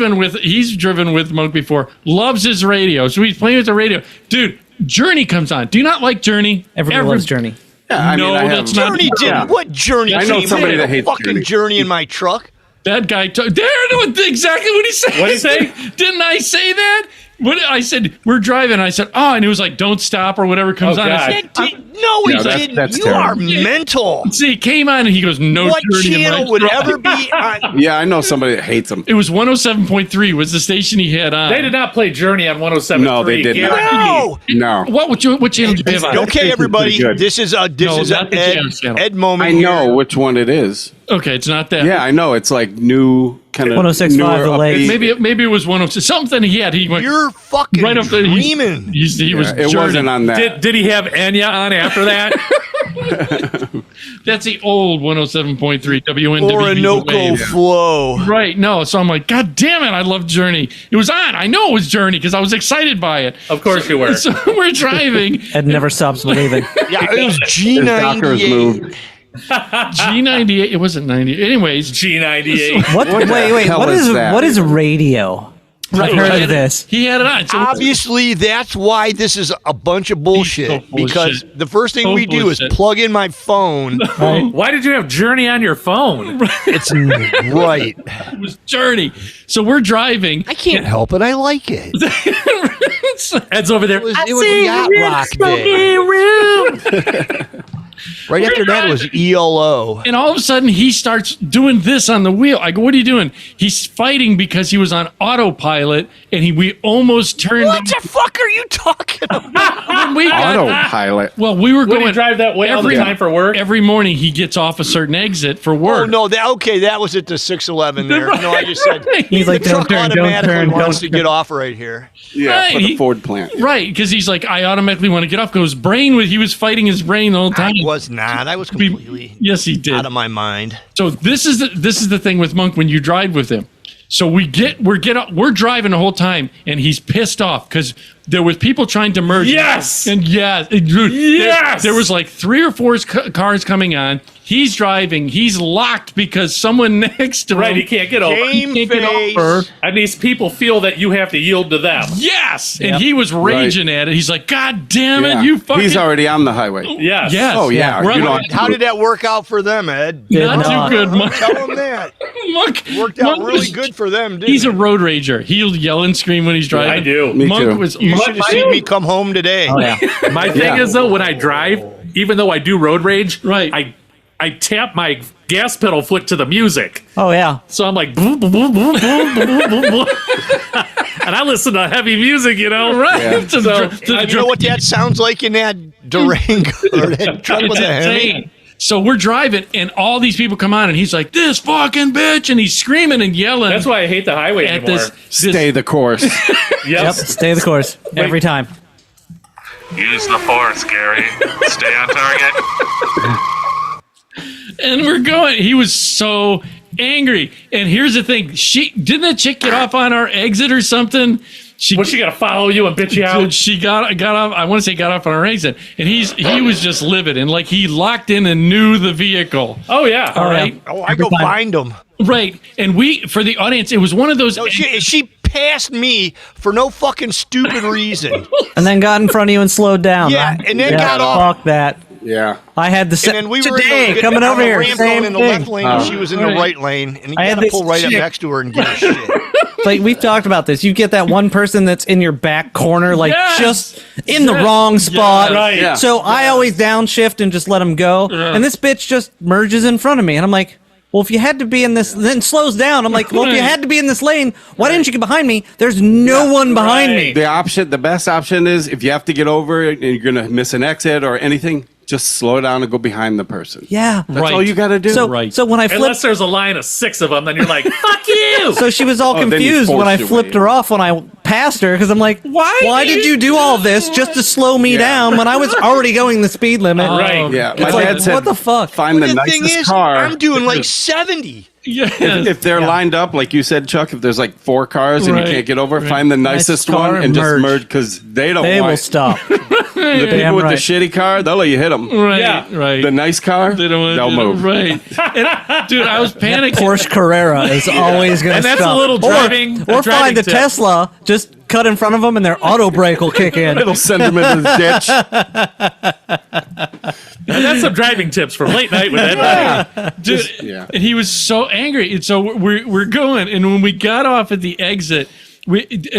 driven with Monk before. Loves his radio. So he's playing with the radio. Dude, Journey comes on. Do you not like Journey? Everyone loves Journey. Yeah, I No, mean, I have- that's not- Journey did. Yeah. What Journey? I know came somebody in? that hates fucking Journey in my truck. That guy. There, exactly what he said. What'd he say? Didn't I say that? What I said, we're driving. I said, oh, and he was like, don't stop or whatever comes Oh, on. I God. said, No, he Yeah, that's- didn't. that's You terrible. are mental. see, he came on and he goes, no What Journey in my channel would truck. ever be on? Yeah, I know somebody that hates them. It was 107.3 was the station he had on. They did not play Journey on 107.3. No, they did not. Guaranteed. No. No. What channel did you have on? Okay, everybody. pretty good. This is No, a not the Ed, Jazz channel. Ed moment. I know here. which one it is. Okay, it's not that. Yeah, I know. It's like new kind of 106.5 The Lake. Maybe it was 106. Something he had. He went You're fucking right up there. dreaming. He was. It wasn't on that. Did he have Enya on after that? That's the old 107.3 WNW. Orinoco flow. Right. No. So I'm like, God damn it! I love Journey. It was on. I know it was Journey because I was excited by it. Of course you were. So we're driving. Ed never stops believing. Yeah, it was His doctor's G98. moved. G98. It wasn't 90. Anyways. G98. What? What the Wait. hell What is is that? what is radio? I've heard of this. He had it on. So Obviously, that's why this is a bunch of bullshit. So full of Because shit. the first thing So we full do of is shit. plug in my phone. Why did you have Journey on your phone? It's right. it was Journey. So we're driving. I can't help it. I like it. Ed's over there. It was yacht rock day. Right after that was ELO. And all of a sudden, he starts doing this on the wheel. I go, "What are you doing?" He's fighting because he was on autopilot, and we almost turned. What the fuck are you talking about? When we got Autopilot. well, we were Would going he drive that way all the time for work? Every morning, he gets off a certain exit for work. Oh no, that was at the 611 there. No, I just said He's like, the truck don't turn, automatically wants don't to get off right here. Yeah, Right, for the he- Ford plant. Right, because he's like, I automatically want to get off. Because he was fighting his brain the whole I time. was not. I was completely Yes, he did. out of my mind. So this is the thing with Monk when you drive with him. So we're driving the whole time, and he's pissed off because there was people trying to merge. Yes! And there was like 3 or 4 cars coming on. He's driving. He's locked because someone next to him. He can't get over. Game He can't get face. over. And these people feel that you have to yield to them. Yes. And he was raging at it. He's like, God damn it, Yeah. you fucking... He's already on the highway. Yes. Yes. Oh, yeah. Right. You don't- How did that work out for them, Ed? Not not. too good, Monk. Tell them that. Monk Worked out Monk really was- good for them, didn't He's it? a road rager. He'll yell and scream when he's driving. I do. Me Monk too. was... You Monk- should have seen me come home today. Oh yeah. My thing is, though, when I drive, even though I do road rage, Right. I tap my gas pedal foot to the music. Oh yeah. So I'm like, boom, boom, boom, boom, boom, boom, boom, boom. And I listen to heavy music, you know? Right. Yeah. To the- to the You know what that sounds like in that Durango or that truck It's with a Hemi? insane. So we're driving, and all these people come on, and he's like, "This fucking bitch," and he's screaming and yelling. That's why I hate the highway at anymore. Stay the course. Yep. Yes. Stay the course every time. Use the force, Gary. Stay on target. And we're going. He was so angry. And here's the thing: didn't that chick get off on our exit or something? She got to follow you and bitch you out? She got off. I want to say got off on our exit, and he was just livid and like he locked in and knew the vehicle. Oh yeah. All right. Oh, I go find them. Right. And for the audience, it was one of those. No, she passed me for no fucking stupid reason. And then got in front of you and slowed down. Yeah, and then got off. Fuck that. Yeah. I had the And then we were today coming over here. Ramp Same in the thing. left lane, and she was in the right lane, and you I had got to this pull right up chick- next to her and give a shit. Like we've talked about this. You get that one person that's in your back corner, like Yes! just in the wrong spot. Right. Yeah. So I always downshift and just let him go. And this bitch just merges in front of me. And I'm like, well, if you had to be in this, then slows down. I'm like, well, if you had to be in this lane, why didn't you get behind me? There's no one behind me. The best option is if you have to get over and you're going to miss an exit or anything, just slow down and go behind the person. Yeah. That's all you got to do. So, so when I Unless flipped, there's a line of 6 of them, then you're like, fuck you. so she was all then you confused when forced I your flipped way her off when I passed her because I'm like, why did you do all this just to slow me down when I was already going the speed limit? Right. Yeah, It's my like, dad said, what the fuck? find the The nicest thing is, car. I'm doing like 70. If they're lined up, like you said, Chuck, if there's like 4 cars and Right. you can't get over, find the nicest car one and and just merge. merge because they don't They want will stop. the people with the shitty car. They'll let you hit them. Right. Yeah. Right. The nice car, They don't want they'll to move. Right. And, dude, I was panicking. Porsche Carrera is always going to And stop. that's a little driving- Or a driving find the tip. Tesla, just cut in front of them and their auto brake will kick in. It'll send them into the ditch. And that's some driving tips for late night with Ed. Dude, Yeah. and he was so angry. And so we're going, and when we got off at the exit,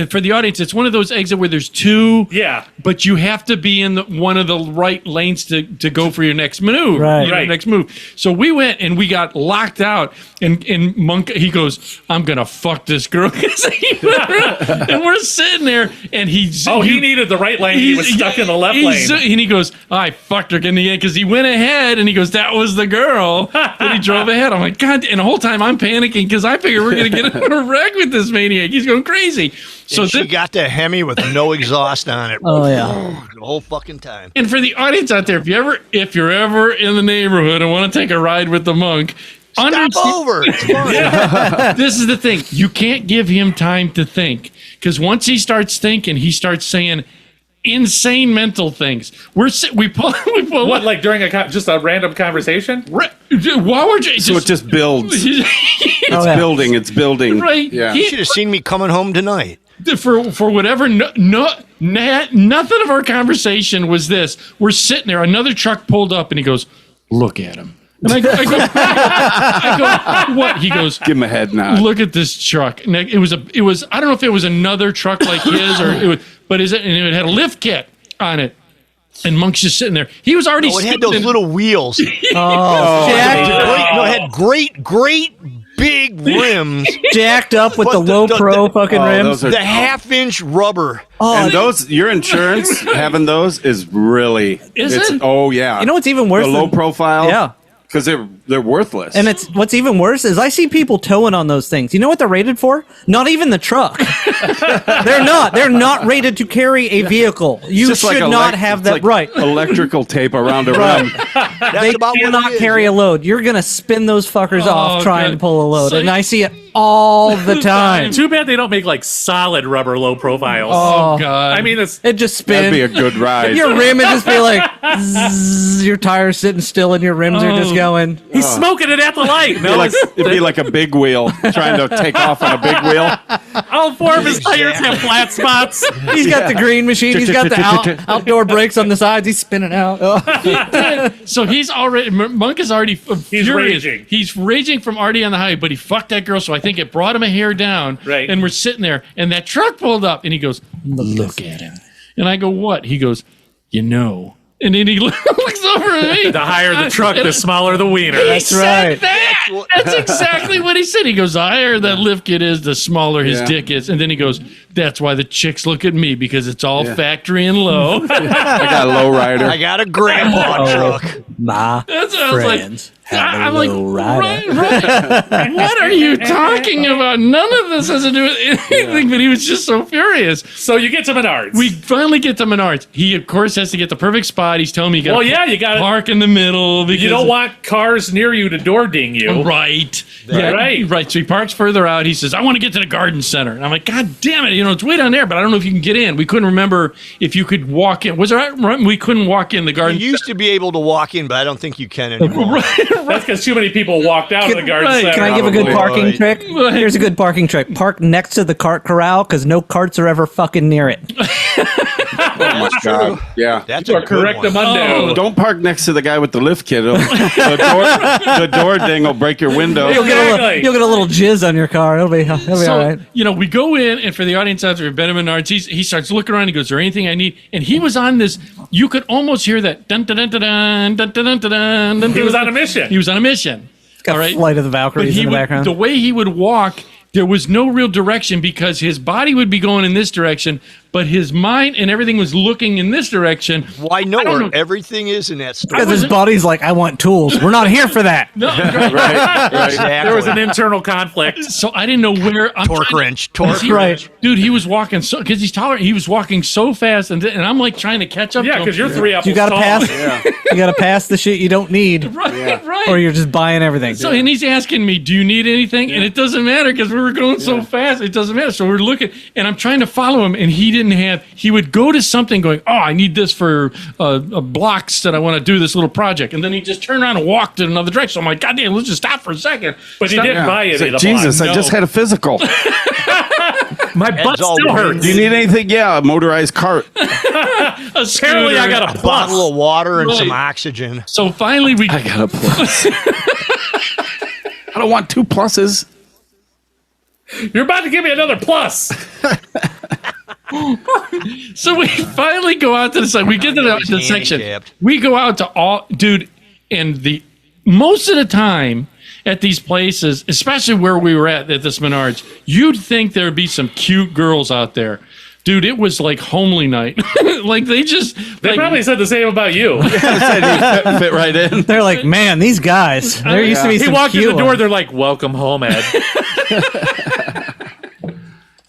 for the audience, it's one of those exits where there's 2. Yeah. But you have to be in one of the right lanes to go for your next maneuver. Right. You know, Right. next move. So we went and we got locked out. And Monk, he goes, "I'm gonna fuck this girl." And we're sitting there, and he's He needed the right lane. He was stuck in the left lane. And he goes, "I fucked her in the end," because he went ahead and he goes, "That was the girl." And he drove ahead. I'm like, God. And the whole time I'm panicking because I figure we're gonna get in a wreck with this maniac. He's going crazy. So And she got the Hemi with no exhaust on it. Oh, yeah. The whole fucking time. And for the audience out there, if you're ever in the neighborhood and want to take a ride with the Monk, Stop over. It's fun. this is the thing. You can't give him time to think because once he starts thinking, he starts saying insane mental things. We pull What, like during just a random conversation? While we're just, So it just builds. It's Oh, yeah. building. It's building. Right. Yeah. You should have seen me coming home tonight. for whatever nothing of our conversation was this. We're sitting there, another truck pulled up and he goes, "Look at him." And I go, "What?" He goes, Give him a head nod. "Look at this truck." And it was I don't know if it was another truck like his or it was, but and it had a lift kit on it. And Monk's just sitting there. He was already Oh, it had those little wheels. Oh, It had great big rims. jacked up with But the low pro fucking rims. those are- The half-inch rubber. And those, your insurance having those is really. Is it's, it? Oh yeah. You know what's even worse The low than- profile. Yeah. Because they're They're worthless. And it's what's even worse is I see people towing on those things. You know what they're rated for? Not even the truck. They're not. They're not rated to carry a vehicle. You Just should like not have that right. Electrical tape around a rim. They cannot carry a load. You're gonna spin those fuckers off trying to pull a load, and I see it all the time. Too bad they don't make like solid rubber low profiles. Oh, God! I mean, it just spins. That'd be a good ride. Your rim would just be like zzz, your tires sitting still, and your rims are just going. He's smoking it at the light. It'd be like a big wheel trying to take off on a big wheel. All four of his tires have flat spots. He's got the green machine. He's got the outdoor brakes on the sides. He's spinning out. So he's already Monk is already He's furious. raging. He's raging from already on the highway, but he fucked that girl. So I think it brought him a hair down. Right. And we're sitting there, and that truck pulled up, and he goes, "Look at him." And I go, "What?" He goes, "You know." And then he looks over at me. The higher the truck, the smaller the wiener. He said that. That's exactly what he said. He goes, "The higher that lift kit is, the smaller his dick is." And then he goes, "That's why the chicks look at me, because it's all factory and low." I got a low rider. I got a grandpa truck. My That's what I was like. friends I'm have a like, low rider. right. What are you talking about? None of this has to do with anything, but he was just so furious. So you get to Menards. We finally get to Menards. He, of course, has to get the perfect spot. He's telling me you got you got to park in the middle. Because you don't want cars near you to door ding you. Right. Yeah, right. So he parks further out. He says, "I want to get to the garden center." And I'm like, "God damn it. It's way down there, but I don't know if you can get in." We couldn't remember if you could walk in. Was there, we couldn't walk in the garden You used to be able to walk in, but I don't think you can anymore. That's because too many people walked out of the garden center. Can I give a good Probably. parking trick? Here's a good parking trick. Park next to the cart corral because no carts are ever fucking near it. Oh my god! Yeah, That's Or a good correct one. the Mundo. Don't park next to the guy with the lift kit. The door ding will break your window. You'll get a little jizz on your car. It'll be all right. We go in, and for the audience out there, Ben Menards, he starts looking around. He goes, "Is there anything I need?" And he was on this. You could almost hear that. Dun, dun, dun, dun, dun, dun, dun, dun, dun, dun, He was on a mission. He was on a mission. Got Flight of the Valkyries in the background. The way he would walk, there was no real direction because his body would be going in this direction, but his mind and everything was looking in this direction. Why know where everything is in that store? Because his body's like, I want tools. We're not here for that. No, Right. Exactly. There was an internal conflict. So I didn't know where. Torque wrench. Torque He- Right. Dude, he was walking so because he's taller. He was walking so fast, and I'm like trying to catch up. Yeah, to him. because you're 3 apples You gotta tall. pass. You gotta pass the shit you don't need, right. or you're just buying everything. So and he's asking me, "Do you need anything?" And it doesn't matter because we were going so fast. It doesn't matter. So we're looking, and I'm trying to follow him, and he didn't have. He would go to something, going, "Oh, I need this for blocks that I want to do this little project," and then he just turned around and walked in another direction. I'm like, "God damn, let's just stop for a second." But he Stop. didn't buy It's any like, of the Jesus, blocks. I just had a physical. My butt all still wins. hurts. Do you need anything? Yeah, a motorized cart. Apparently, I got a plus. Bottle of water and some Right. oxygen. So finally, we I got a plus. I don't want 2 pluses. You're about to give me another plus. So we finally go out to the side. We get to the section. handicapped. We go out to all, dude, and the most of the time at these places, especially where we were at this Menards, you'd think there'd be some cute girls out there. Dude, it was like homely night. Like they just They probably said the same about you. Fit right in. They're like, man, these guys. There used to be He some walked in cute the door. ones. They're like, "Welcome home, Ed."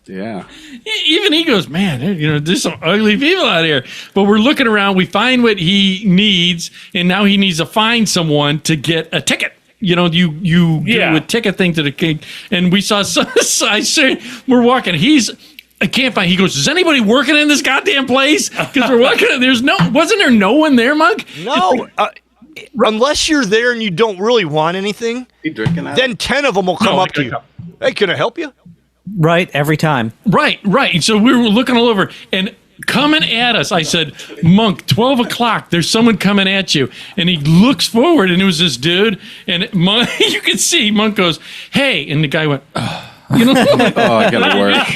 Yeah. even he goes, man, there's some ugly people out here. But we're looking around, we find what he needs, and now he needs to find someone to get a ticket. You do a ticket thing to the king, and we saw. I say we're walking. I can't find. He goes, is anybody working in this goddamn place? Because we're walking. Wasn't there no one there, Monk? No. Unless you're there and you don't really want anything, then 10 of them will come up to you. Hey, can I help you? Right, every time. Right. So we were looking all over, and coming at us, I said, Monk, 12 o'clock, there's someone coming at you. And he looks forward, and it was this dude, and Monk, you could see, Monk goes, hey, and the guy went, oh. I gotta work.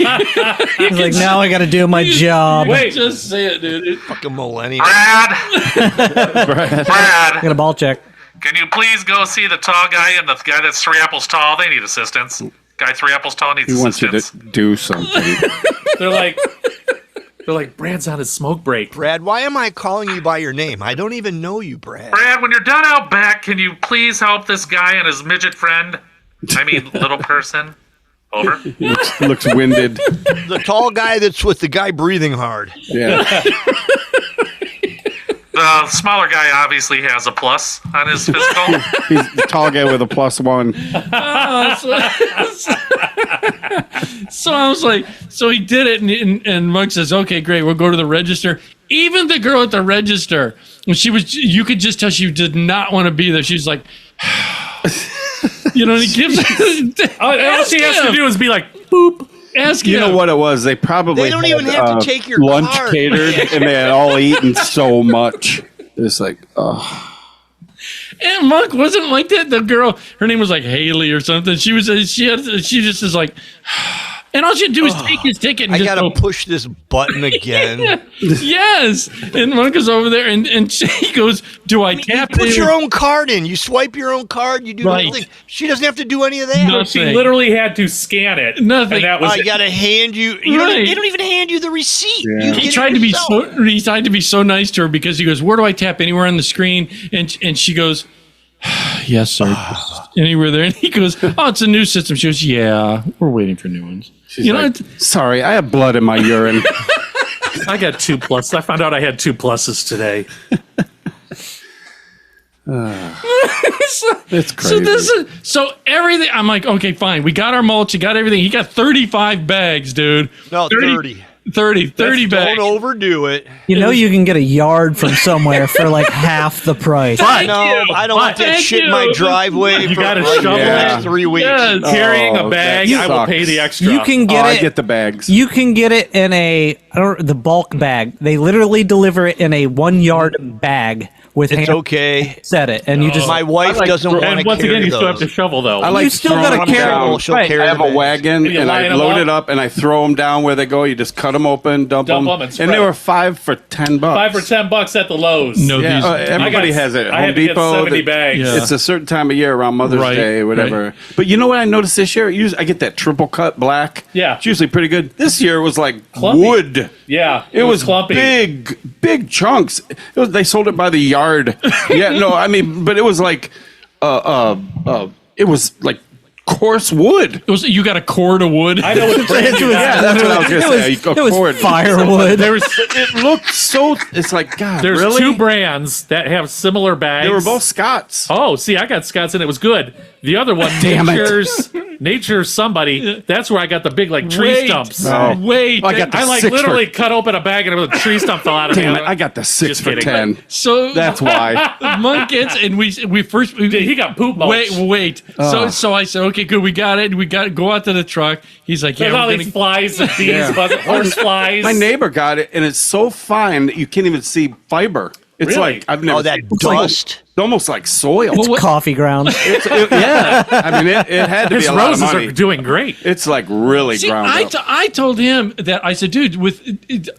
He's like, now I gotta do my job. Wait, just say it, dude. Fucking millennial. Brad, I got a ball check. can you please go see the tall guy and the guy that's 3 apples tall? They need assistance. Guy 3 apples tall needs He wants you assistance. to do something. They're like, They're like, Brad's on his smoke break. Brad, why am I calling you by your name? I don't even know you, Brad. Brad, when you're done out back, can you please help this guy and his midget friend? I mean, little person. Over. Looks winded. The tall guy that's with the guy breathing hard. Yeah. The smaller guy obviously has a plus on his physical. He's the tall guy with a +1. So I was like, so he did it, and Mug says, okay, great, we'll go to the register. Even the girl at the register, you could just tell she did not want to be there. She's like, you know, and he gives all she has to do is be like, boop. Ask You him. know what it was? They probably They don't even have to take your lunch card. catered, and they had all eaten so much. It's like, oh. And Monk wasn't like that. The girl, her name was like Haley or something. She just is like, and all she had to do is take his ticket. And I just gotta go, push this button again. Yes. And Monk is over there, and she goes, "Do I tap You put it?" your own card in. You swipe your own card. You do Right. everything. She doesn't have to do any of that. No. She Nothing. literally had to scan it. Nothing. And that was I it. gotta hand you. Right. They don't even hand you the receipt. Yeah. You He get it tried to be yourself. he tried to be so nice to her because he goes, "Where do I tap? Anywhere on the screen?" And she goes, "Yes, sir. Just anywhere there." And he goes, "Oh, it's a new system." She goes, "Yeah, we're waiting for new ones." She's like, sorry, I have blood in my urine. I got 2 pluses. I found out I had 2 pluses today. It's crazy. So everything. I'm like, okay, fine. We got our mulch. You got everything. He got 35 bags, dude. No, 30. 30 bags. Don't overdo it. You know you can get a yard from somewhere for like half the price. No, I don't want that Thank shit in my you. driveway You for gotta like shovel the it. next 3 weeks. Yes. Carrying a Oh, bag, that I will sucks. pay the extra. You can get I it. get the bags. You can get it in the bulk bag. They literally deliver it in a 1 yard bag with It's hand okay. set it, and you just My wife doesn't want And to once carry again, you those. still have to shovel, though. I like You still throwing gotta them carry down. them. She'll Right. carry I have the a bag. wagon, And you and I line 'em load up. it up, and I throw them down where they go. You just cut them open, dump Dump them, 'em and and spread they 'em. were $5 for $10. $5 or $10 at the Lowe's. No, Yeah, these. everybody I got- has it. I Home had to get Depot. 70 bags. Yeah. It's a certain time of year around Mother's Right, Day, whatever. right. But you know what I noticed this year? I get that triple cut black. Yeah. It's usually pretty good. This year it was like Clumpy. wood. Yeah, It was clumpy. big chunks. They sold it by the yard. Yeah, no, I mean, but it was like, it was like coarse wood. You got a cord of wood. I know what's brand new. Yeah, that's what I was gonna say. it was cord. firewood. It looked so. It's like God. There's really? 2 brands that have similar bags. They were both Scots. Oh, see, I got Scott's and it was good. The other one, Damn it. Nature's somebody. That's where I got the big like tree Wait. stumps. Oh. Wait. I got the I like 6 literally for, cut open a bag and a tree stump fell out of damn it. it, I got the 6 Just for kidding. 10. So That's why. Monk gets, and we first. He got poop mulch. Wait. So I said, okay, good. We got it. We got to go out to the truck. He's like, There's yeah, all we're these gonna. flies and bees, horse flies. My neighbor got it, and it's so fine that you can't even see fiber. It's Really? like I've never. Oh, that it's like- dust. it's almost like soil. Well, what- Coffee grounds. Yeah, I mean, it had to His be a lot of roses money. are doing great. It's like really See, ground up. I told him that I said, dude,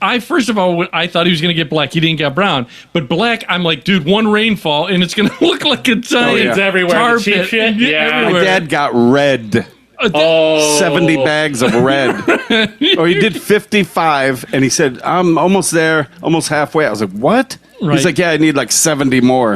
I first of all I thought he was gonna get black. He didn't get brown, but black. I'm like, dude, one rainfall and it's gonna look like a giant yeah. It's everywhere. tar The cheap pit. shit. Yeah. My everywhere. dad got red. Oh, 70 bags of red. Or he did 55, and he said, I'm almost there, almost halfway. I was like, what? Right. He's like, yeah, I need like 70 more.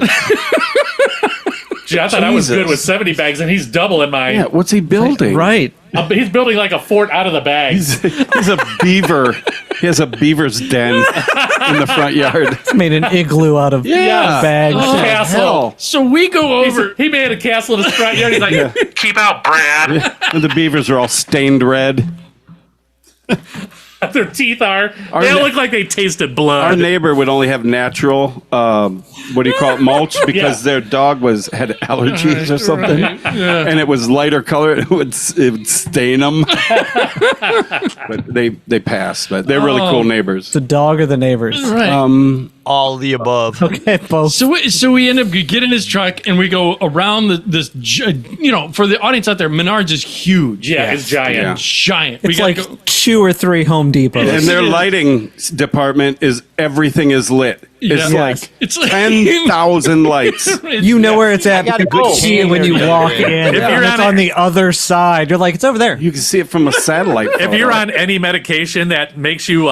Gee, I thought I was Jesus. good with 70 bags, and he's doubling mine. Yeah, what's he building? Right. He's building like a fort out of the bags. He's a beaver. He has a beaver's den in the front yard. Made an igloo out of Yeah. bags. Oh, castle. Hell. So we go over. He made a castle in his front yard. He's like, Keep out Brad. And the beavers are all stained red. their teeth are. Our They all ne- look like they tasted Our blood. neighbor would only have natural, what do you call it, mulch, because their dog had allergies or something, and it was lighter color. It would stain them. But they passed. But they're really cool neighbors. The dog or the neighbors? Right. All of the above. Okay, both. So we end up getting his truck and we go around for the audience out there, Menards is huge. Yeah, it's giant. Yeah. Giant. It's like 2 or 3 Home Depots. And their lighting department everything is lit. It's Yeah. like It's like 10,000 lights. You know where it's at got a because good you see it cam when there. you walk in. If you're And it's on on the other side. You're like, it's over there. You can see it from a satellite. If photo. you're on any medication that makes you,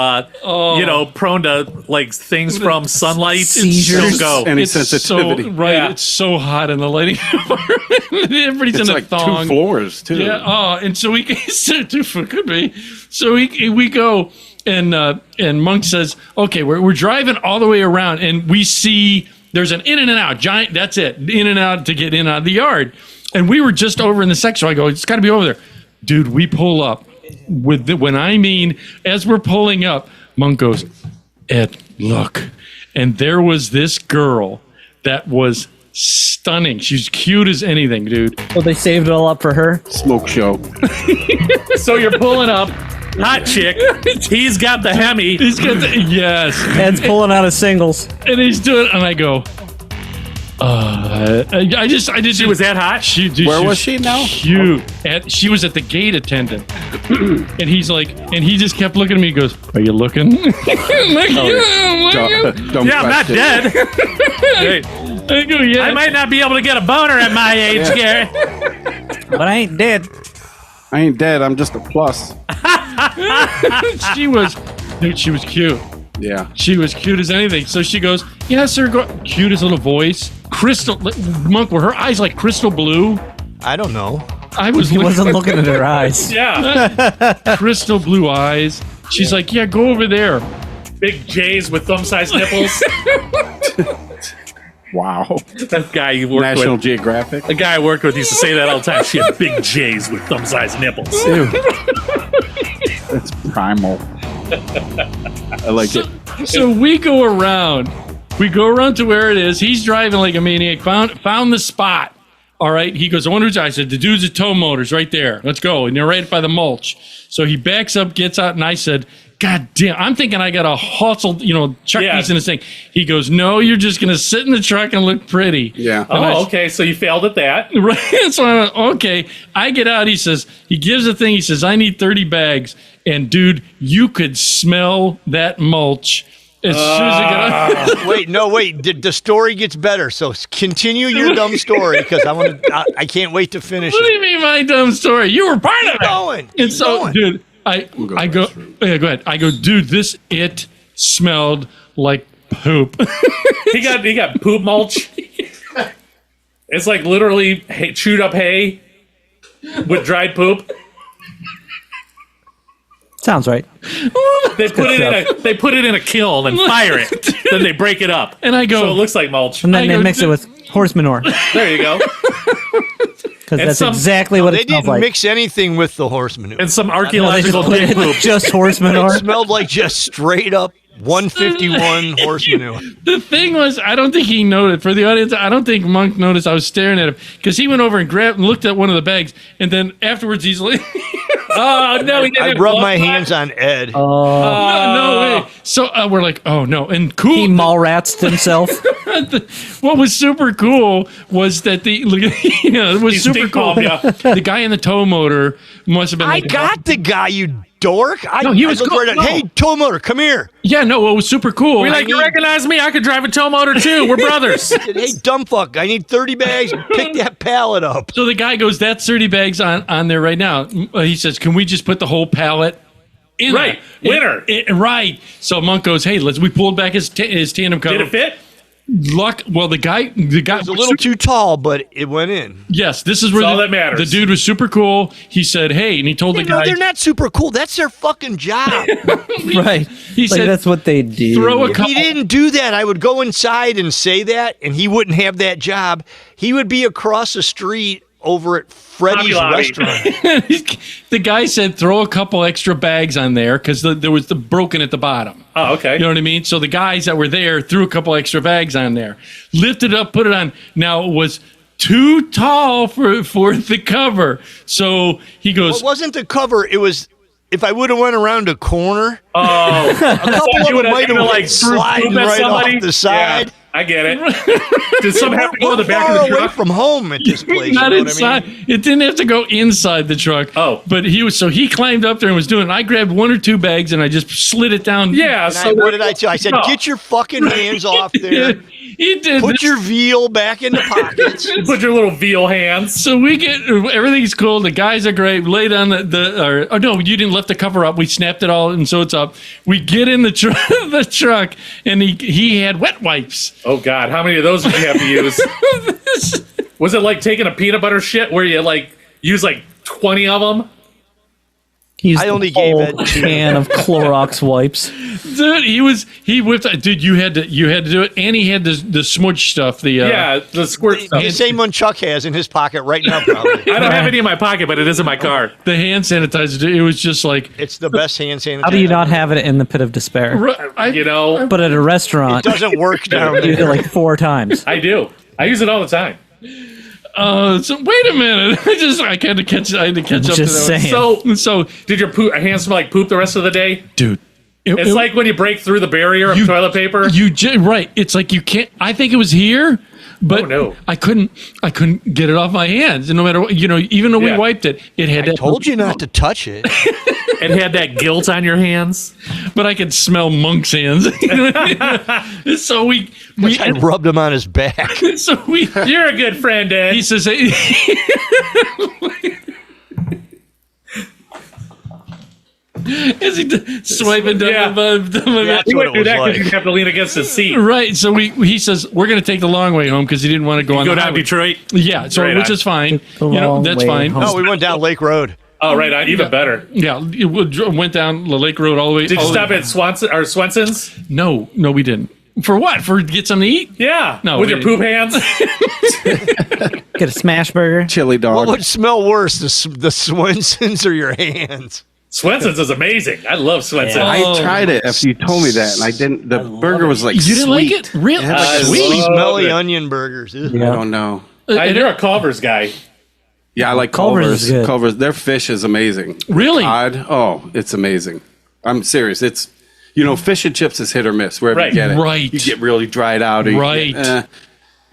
prone to like things from sunlight, Seizures. don't go. Any it's sensitivity. So, right. Yeah. It's so hot in the lighting department. Everybody's It's in a like thong. 2 floors, too. Yeah. Oh, and so we could be. So we go and Monk says, okay, we're driving all the way around and we see there's an in and out giant. That's it. In and out to get in out of the yard. And we were just over in the section. So I go, it's got to be over there, dude. We pull up as we're pulling up, Monk goes, Ed, look. And there was this girl that was stunning. She's cute as anything, dude. Well, they saved it all up for her. Smoke show. So you're pulling up, hot chick. He's got the Hemi. He's got yes. Ed's pulling out his singles. And he's doing, and I go, I just. She was that hot. Where was she now? Cute. She was at the gate attendant, and he's like, and he just kept looking at me. He goes, "Are you looking?" I'm like, yeah, I'm looking. Dumb Yeah, I'm not question. dead. Hey, I go, yeah. I might not be able to get a boner at my age, Gary. But I ain't dead. I ain't dead. I'm just a plus. She was, dude. She was cute. Yeah. She was cute as anything. So she goes, "Yes, sir." Cutest little voice. Crystal Monk. Were her eyes like crystal blue? I don't know. I was. He wasn't looking at her eyes. Yeah. Crystal blue eyes. She's like, "Yeah, go over there." Big J's with thumb-sized nipples. Wow. That guy you worked National with. Geographic. The guy I worked with used to say that all the time. She had big J's with thumb-sized nipples. Ew. That's primal. I like it. So we go around. We go around to where it is. He's driving like a maniac. Found the spot. All right. He goes, I wonder who's. I said, the dude's at tow motors right there. Let's go. And they're right by the mulch. So he backs up, gets out, and I said, God damn, I'm thinking I got to hustle, chuck these in this thing. He goes, no, you're just going to sit in the truck and look pretty. Yeah. Oh, okay. So you failed at that. Right. So I went, okay. I get out. He gives the thing. He says, I need 30 bags. And dude, you could smell that mulch as soon as it got out. Wait. The story gets better. So continue your dumb story because I can't wait to finish What do you it. mean my dumb story? You were part of it. Going. And so, dude, I go, yeah, go ahead. I go, dude, it smelled like poop. He got poop mulch. It's like literally chewed up hay with dried poop. Sounds right. They put it in a kiln and fire it. Then they break it up. And I go, so it looks like mulch. And then I they go, mix it with horse manure. There you go. Because And that's some- exactly what They it smells didn't like. mix anything with the horse manure. And some No, they archaeological just put pig it poop. just horse manure. It smelled like just straight up 151 horse manure. the thing was, I don't think he noticed. For the audience, I don't think Monk noticed I was staring at him because he went over and grabbed and looked at one of the bags, and then afterwards he's like, Oh no, he didn't. I rubbed my hands on Ed. no way. So we're like, oh no, and cool. He mall ratsed himself. What was super cool was that it was He super stink cool. bombed ya. The guy in the tow motor must have been. I like, got the guy, you dork. No, he was I looked cool. right at, No. hey, tow motor, come here. Yeah, no, what was super cool. We're like, you recognize me? I could drive a tow motor too. We're brothers. I said, hey, dumb fuck, I need 30 bags. Pick that pallet up. So the guy goes, that's 30 bags on there right now. He says, can we just put the whole pallet in Right. there? Winner. Right. So Monk goes, hey, we pulled back his tandem cover. Did it fit? Well, the guy It was a little too tall, but it went in. Yes, this is where That's all that matters. The dude was super cool. He said, hey, and he told the No, guy, they're not super cool. That's their fucking job. Right. He Like, said, that's what they do. throw a If couple. he didn't do that, I would go inside and say that, and he wouldn't have that job. He would be across the street over at Freddy's Hobby Lobby. restaurant. The guy said, throw a couple extra bags on there because there was the broken at the bottom. Oh, okay. You know what I mean? So the guys that were there threw a couple extra bags on there, lifted it up, put it on. Now it was too tall for the cover. So he Well, goes, it wasn't the cover. It was if I would have went around a corner, Oh, a couple of them might have like like sliding right off the side. Yeah, I get it. Did something happen to We're the back far of the away truck? from home at this place. Not you know inside. What I mean? It didn't have to go inside the truck. Oh. But he climbed up there and was doing it. I grabbed 1 or 2 bags and I just slid it down. Yeah. And what did I tell you? I said, get your fucking hands off there. He did. Put your veal back in the pockets. Put your little veal hands. So we get everything's cool. The guys are great. Laid on oh no, you didn't lift the cover up. We snapped it all, and so it's up. We get in the truck, and he had wet wipes. Oh God, how many of those did you have to use? Was it like taking a peanut butter shit where you like use like 20 of them? I only gave it a can of Clorox wipes. Dude, he whipped. Dude, you had to do it, and he had the smudge stuff. The squirt stuff. The same one Chuck has in his pocket right now, probably. I don't have any in my pocket, but it is in my car. The hand sanitizer. Dude, it was just like it's the best hand sanitizer. How do you not have it in the pit of despair? But at a restaurant, it doesn't work down you there. do it like 4 times. I do. I use it all the time. So wait a minute. I had to catch up to Just that. saying. So did your hands smell like poop the rest of the day? Dude. It's like when you break through the barrier of toilet paper. Right. It's like you can't. I think it was here, but I couldn't get it off my hands. And no matter what, even though we wiped it, it had. I told you not to touch it. It had that guilt on your hands. But I could smell Monk's hands. So I rubbed him on his back. So you're a good friend, Ed. He says, hey, is he swiping down my He wouldn't do that because you'd have to lean against his seat. Right. So he says we're going to take the long way home because he didn't want to go on. Go the down highway. Detroit. Yeah. So Right which on. is fine. That's fine. No, we went down Lake Road. Oh, right on. Even better. Yeah. It went down the Lake Road all the way. Did you stop at Swenson's? No, we didn't. For what? For get something to eat? Yeah. No. With your poop hands? Get a smash burger. Chili dog. What would smell worse, the Swensons or your hands? Swenson's is amazing. I love Swenson's. I tried it after you told me that, and I didn't. The burger was like You didn't like sweet. it? Really? It had like a sweet. Smelly onion burgers. Ugh. I don't know. You're a Culver's guy. Yeah, I like Culver's Culver's. is good. Culver's. Their fish is amazing. Really? Cod. Oh, it's amazing. I'm serious. It's fish and chips is hit or miss wherever Right. you get it. Right. You get really dried out. Or you Right. get,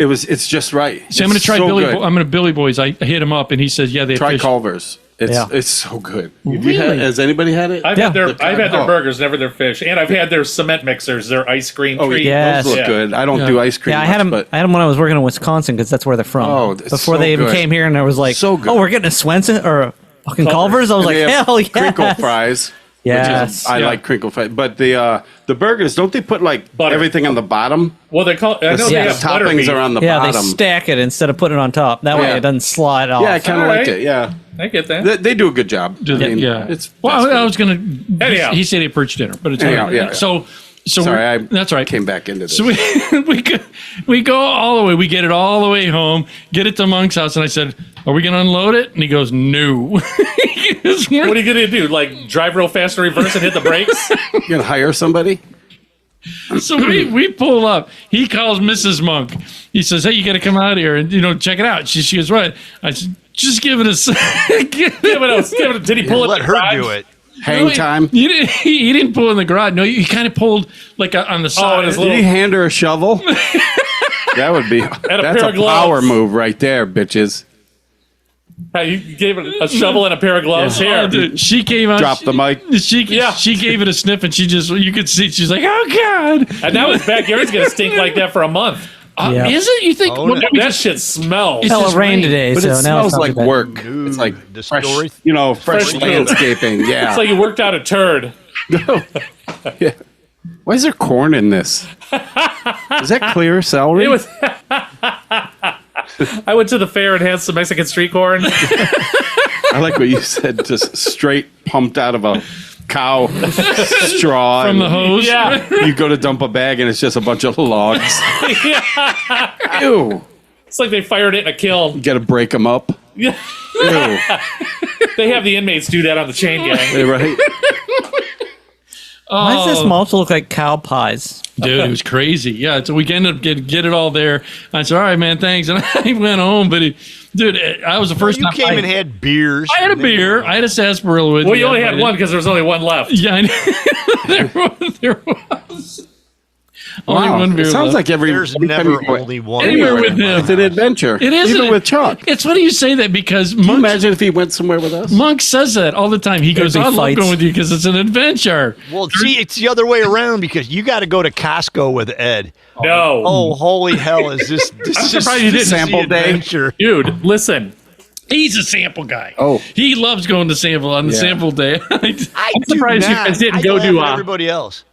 it's just right. See, I'm going to It's try so Billy. good. I'm going to Billy Boys. I hit him up and he says, "Yeah, they Try fish." Culver's. Yeah. It's so good. Really? Has anybody had it? I've had their Oh. burgers, never their fish, and I've had their cement mixers, their ice cream Oh, treat. Yes. those look good. I don't do ice cream. Yeah, I had them. much, I had them when I was working in Wisconsin because that's where they're from. Oh, it's before so they even good. came here, and I was like, So good. "Oh, we're getting a Swenson or a fucking Culver's." I was And like, they have "Hell yeah!" crinkle fries. Yes. I like crinkle fries, but the burgers, don't they put like Butter. everything on the bottom? Well, I know they The have butter toppings beef. are on the Yeah, they bottom. stack it instead of putting it on top. That way Yeah. it doesn't slide off. Yeah, I kind of All like right. it. Yeah, I get that. they do a good job. Yeah. It's Well, fast I food. was going to. Anyhow. He said he perched dinner, but it's Anyhow, all right. yeah. So Sorry, I that's right. came back into this. So we go all the way. We get it all the way home. Get it to Monk's house, and I said, "Are we going to unload it?" And he goes, "No." What are you gonna do? Like drive real fast in reverse and hit the brakes? You gonna hire somebody? So we pull up. He calls Mrs. Monk. He says, "Hey, you got to come out here and check it out." She goes, "What?" I said, "Just give it a second." Give it a, did he pull it? Let in her the garage? do it. Hang time. He didn't pull in the garage. No, he kind of pulled like on the side. on his Did he hand her a shovel? That would be. That's pair a of gloves. power move right there, bitches. You gave it a shovel and a pair of gloves. Oh, Here. dude, she came out. Drop the mic. She gave it a sniff, and you could see she's like, "Oh God!" And now his backyard's gonna stink like that for a month. Yeah. Is it? You think? Oh, well, no. maybe That just- shit smells. It's Hell, just it rained rain. today, But so it now it smells sounds like bad. work. No, It's like the fresh, story- fresh Fresh landscaping. Yeah. It's like you worked out a turd. Yeah. Why is there corn in this? Is that clear celery? It was. I went to the fair and had some Mexican street corn. I like what you said. Just straight pumped out of a cow straw from the and hose. Yeah. You go to dump a bag and it's just a bunch of logs. Ew. It's like they fired it in a kiln. You got to break them up. Yeah. Ew. They have the inmates do that on the chain gang. Yeah, right. Why does this Oh. mulch look like cow pies? Dude, it was crazy. Yeah, so we ended up get it all there. I said, all right, man, thanks. And I went home, but dude, I was the first You time. came and had beers. I had a beer. I had a sarsaparilla with Well, me. you only I had did- one because there was only one left. Yeah, I know. there was. Only Wow. one beer It sounds left. like There's every time never you go only one. Anywhere with him. It's an adventure. It is Even with Chuck. It's funny you say that because Can you Monk, imagine if he went somewhere with us? Monk says that all the time. He goes, There'd I be love fights. going with you because it's an adventure. Well, see, it's the other way around because you got to go to Costco with Ed. No. Oh, holy hell! Is this? I'm surprised you didn't sample day. Adventure. Dude, listen. He's a sample guy. Oh. He loves going to sample on the Yeah. sample day. I'm surprised you guys didn't go to, everybody else.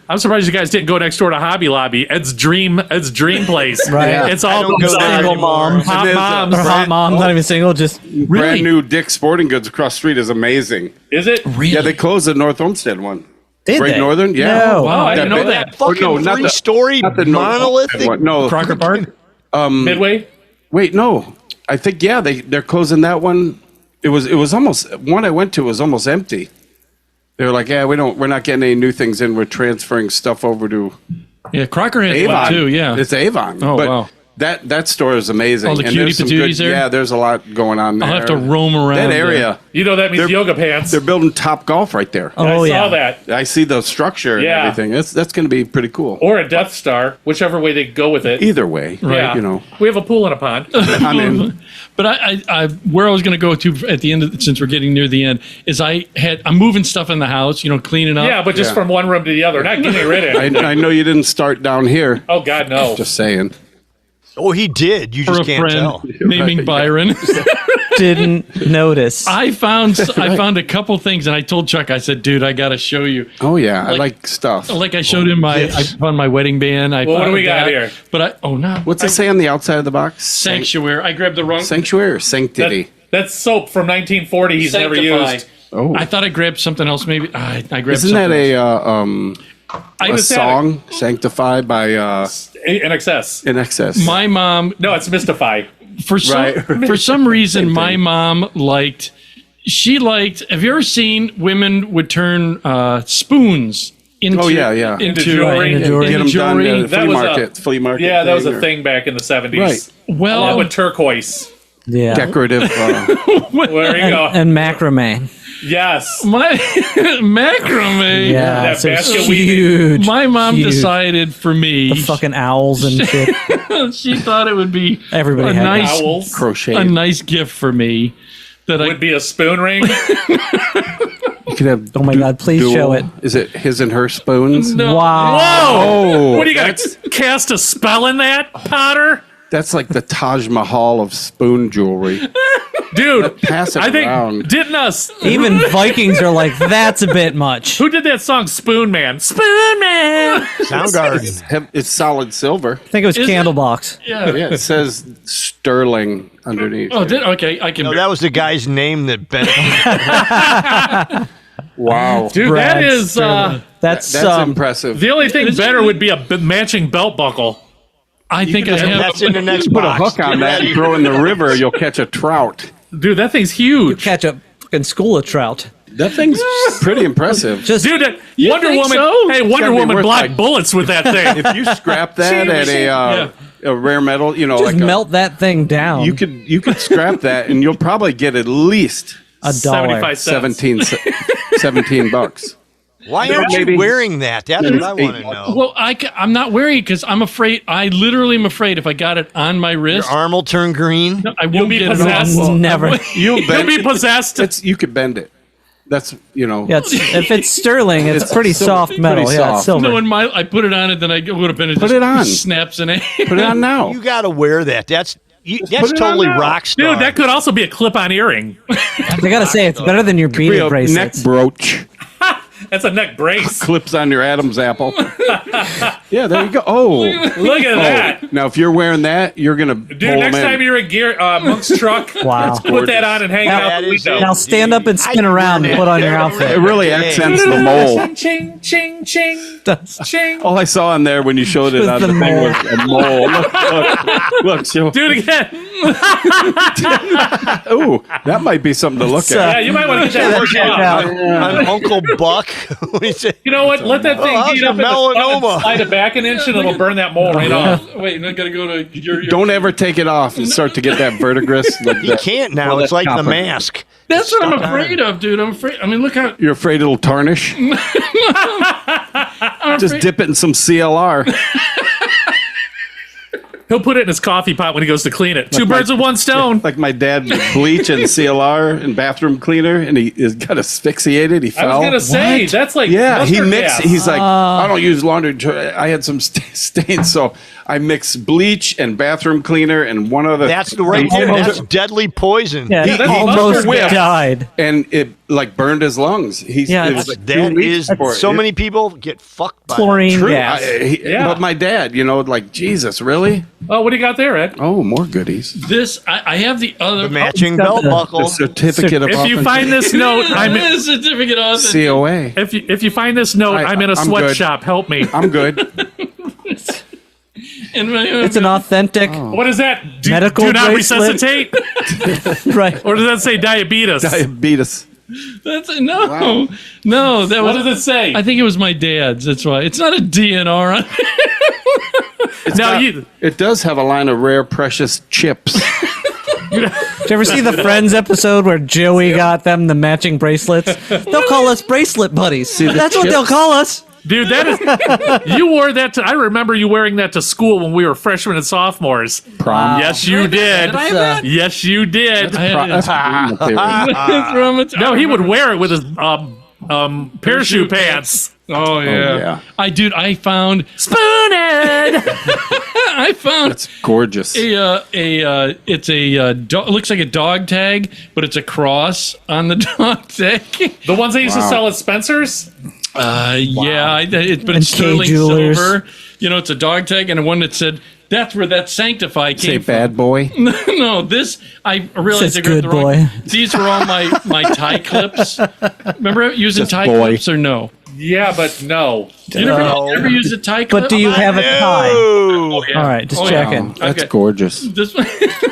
I'm surprised you guys didn't go next door to Hobby Lobby. Ed's dream place. Right. Yeah. It's I all don't go there Single anymore. mom. hot It is, moms. Or hot mom, not even single, just Brand new Dick's Sporting Goods across the street is amazing. Is it? Yeah, they closed the North Olmsted one. did Great they? Northern? Yeah. No. Wow, I didn't know big- that. Oh, Fucking no, not the- three-story not the North monolithic. Olmsted one. No, Crocker Park? Midway? wait, no. I think they're closing that one. It was almost one I went to was almost empty. They were like, yeah, we're not getting any new things in. We're transferring stuff over to Yeah, Crocker has Avon one too. Yeah. it's Avon. Oh, but wow. That store is amazing. All the And cutie there's some patooties there? Yeah, there's a lot going on there. I'll have to roam around that there. area. You know that means They're- yoga pants. They're building Top Golf right there. Oh, I yeah. saw that. I see the structure and Yeah. everything. That's going to be pretty cool. Or a Death Star, whichever way they go with it. Either way, Yeah. you know. We have a pool and a pond. I'm in. But I where I was going to go to at the end, since we're getting near the end, is I'm moving stuff in the house, cleaning up. Yeah, but just Yeah. from one room to the other, not getting rid of it. I know you didn't start down here. Oh, God, no. Just saying. Oh, he did. You for just a can't friend tell. naming Byron. didn't notice. I found a couple things, and I told Chuck, I said, "Dude, I got to show you." Oh yeah, I Like- like stuff. Like I showed him I found my wedding band. Well, what do found we got that. here? But What's it say on the outside of the box? Sanctuary. I grabbed the wrong. Sanctuary or sanctity? That's soap from 1940 he's never Sanctify. used. Oh, I thought I grabbed something else. Maybe I grabbed. isn't that something a else. song? Sanctified by In excess. In Excess. My mom, No, it's Mystify. for some for some reason, my mom liked. She liked. Have you ever seen women would turn spoons into? Oh, yeah. into jewelry. Into jewelry. Get them done jewelry. at a That flea was market. Flea market. Yeah, that was a or thing back in the 70s. Right. Well, Along with turquoise. Yeah. Decorative. There you go. And macrame. Yes. my macrame. Yeah. That So basket weaving. huge. My mom Huge. decided for me. The fucking owls and shit. She thought it would be Everybody a had nice Owls crochet. a nice gift for me that would be a spoon ring. You could have. Oh my God, please show it. Is it his and her spoons? No. Wow. Whoa! Oh, What do you got to cast a spell in that, Potter? that's like the Taj Mahal of spoon jewelry. Dude, Pass it I think around. didn't us? Even Vikings are like, that's a bit much. Who did that song, Spoon Man? Spoon Man. Soundgarden. It's solid silver. I think it was Is it? Candlebox. Yeah. Yeah, it says sterling underneath. Oh, okay. I can. No, that was the guy's name that bent. Wow, Dude, Brad that is That's that's impressive. the only thing better would be a matching belt buckle. I think I have. That's in the next Put a box. hook on that and throw in the river, you'll catch a trout. Dude, that thing's huge. catch a fucking school of trout. That thing's pretty impressive. Just Dude, that You Wonder think Woman. so? Hey, gotta Wonder be Woman worth, blocked like- bullets with that thing. If you scrap that at a rare metal, just like melt that thing down. you could scrap that and you'll probably get at least $1. 75 cents. 17 bucks. Why aren't Maybe- you wearing that? That's what I want to $8. know. Well, I'm not worried because I'm afraid. I literally am afraid if I got it on my Your wrist, arm will turn green. I You'll won't be get possessed. it on. Never. You'll You'll be possessed. You could bend it. That's Yeah, if it's sterling, it's, It's pretty silver. soft metal. Pretty Yeah, soft. it's silver. No, when I put it on it, then I would have been. Put it on. Snaps in it. put it on now. You got to wear that. That's put that's it on totally now. rock star. Dude, that could also be a clip-on earring. I gotta say, it's better than your beaded Real neck bracelets. brooch That's a neck brace. clips on your Adam's apple. Yeah, there you go. Oh, Look at that. now if you're wearing that, you're gonna Dude, pull next them in. time you're in Monk's truck, Wow. put that on and hang it Now- out the That is window. Now stand up and spin around and put on your outfit. It really accents the mole. Ching, ching, ching, ching. All I saw in there when you showed it Was on the the thing mole. was a mole. Look, show. Do it again. Ooh, that might be something to look at. Yeah, you might want to get that worked out. I'm Uncle Buck. You know what? Let that thing heat up in the melanoma. Slide it back an inch, and it'll burn that mole right off. Wait, I gotta go to your. Don't ever take it off and start to get that vertigus. You can't now. Well, it's like copper. the mask. That's what I'm afraid of, dude. I'm afraid. I mean, look how. You're afraid it'll tarnish? Just dip it in some CLR. He'll put it in his coffee pot when he goes to clean it. Two birds with one stone. Like my dad bleach and CLR and bathroom cleaner, and he got asphyxiated. He fell. I was gonna say that's like he mustard mixed. gas. He's like, I don't use laundry. I had some stains, so I mixed bleach and bathroom cleaner and one other. That's the right. That's deadly poison. Yeah, He almost whiffed, died. and it like burned his lungs. It was like 2 weeks before so it- many people get fucked by Chlorine True. gas. But my dad, like Jesus, really? Oh, what do you got there, Ed? Oh, more goodies. This I have the other the matching belt The buckle. certificate of If you find this note, I'm in, a certificate of COA. if you find this note, I'm in a I'm sweatshop. Help me. I'm good. It's an authentic What is that? medical do not bracelet. resuscitate? Right. Or does that say diabetes? Diabetes. That's no. That What was. does it say? I think it was my dad's. That's why it's not a DNR on. It does have a line of rare precious chips. Did you ever see the Friends episode where Joey got them the matching bracelets? They'll call us bracelet buddies. That's what they'll call us. Dude, that is. You wore that to. I remember you wearing that to school when we were freshmen and sophomores. Prom. Yes, you did. Yes, you did. No, he would wear it with his parachute pants. Oh yeah. yeah. I found Spoonhead. I found It's gorgeous. it's a looks like a dog tag, but it's a cross on the dog tag. The ones they used to sell at Spencer's. Yeah, but And it's sterling K-Jewelers. silver. It's a dog tag and one that said that's where that Sanctify Say came from. bad boy. No, this I realized Says I grabbed good the wrong. boy. These were all my tie clips. Remember using Just tie boy. clips or no? Yeah, but no. You never use a tie clip? But do you have a tie? Oh, yeah. All right, just Oh, checking. That's Okay. gorgeous. This one,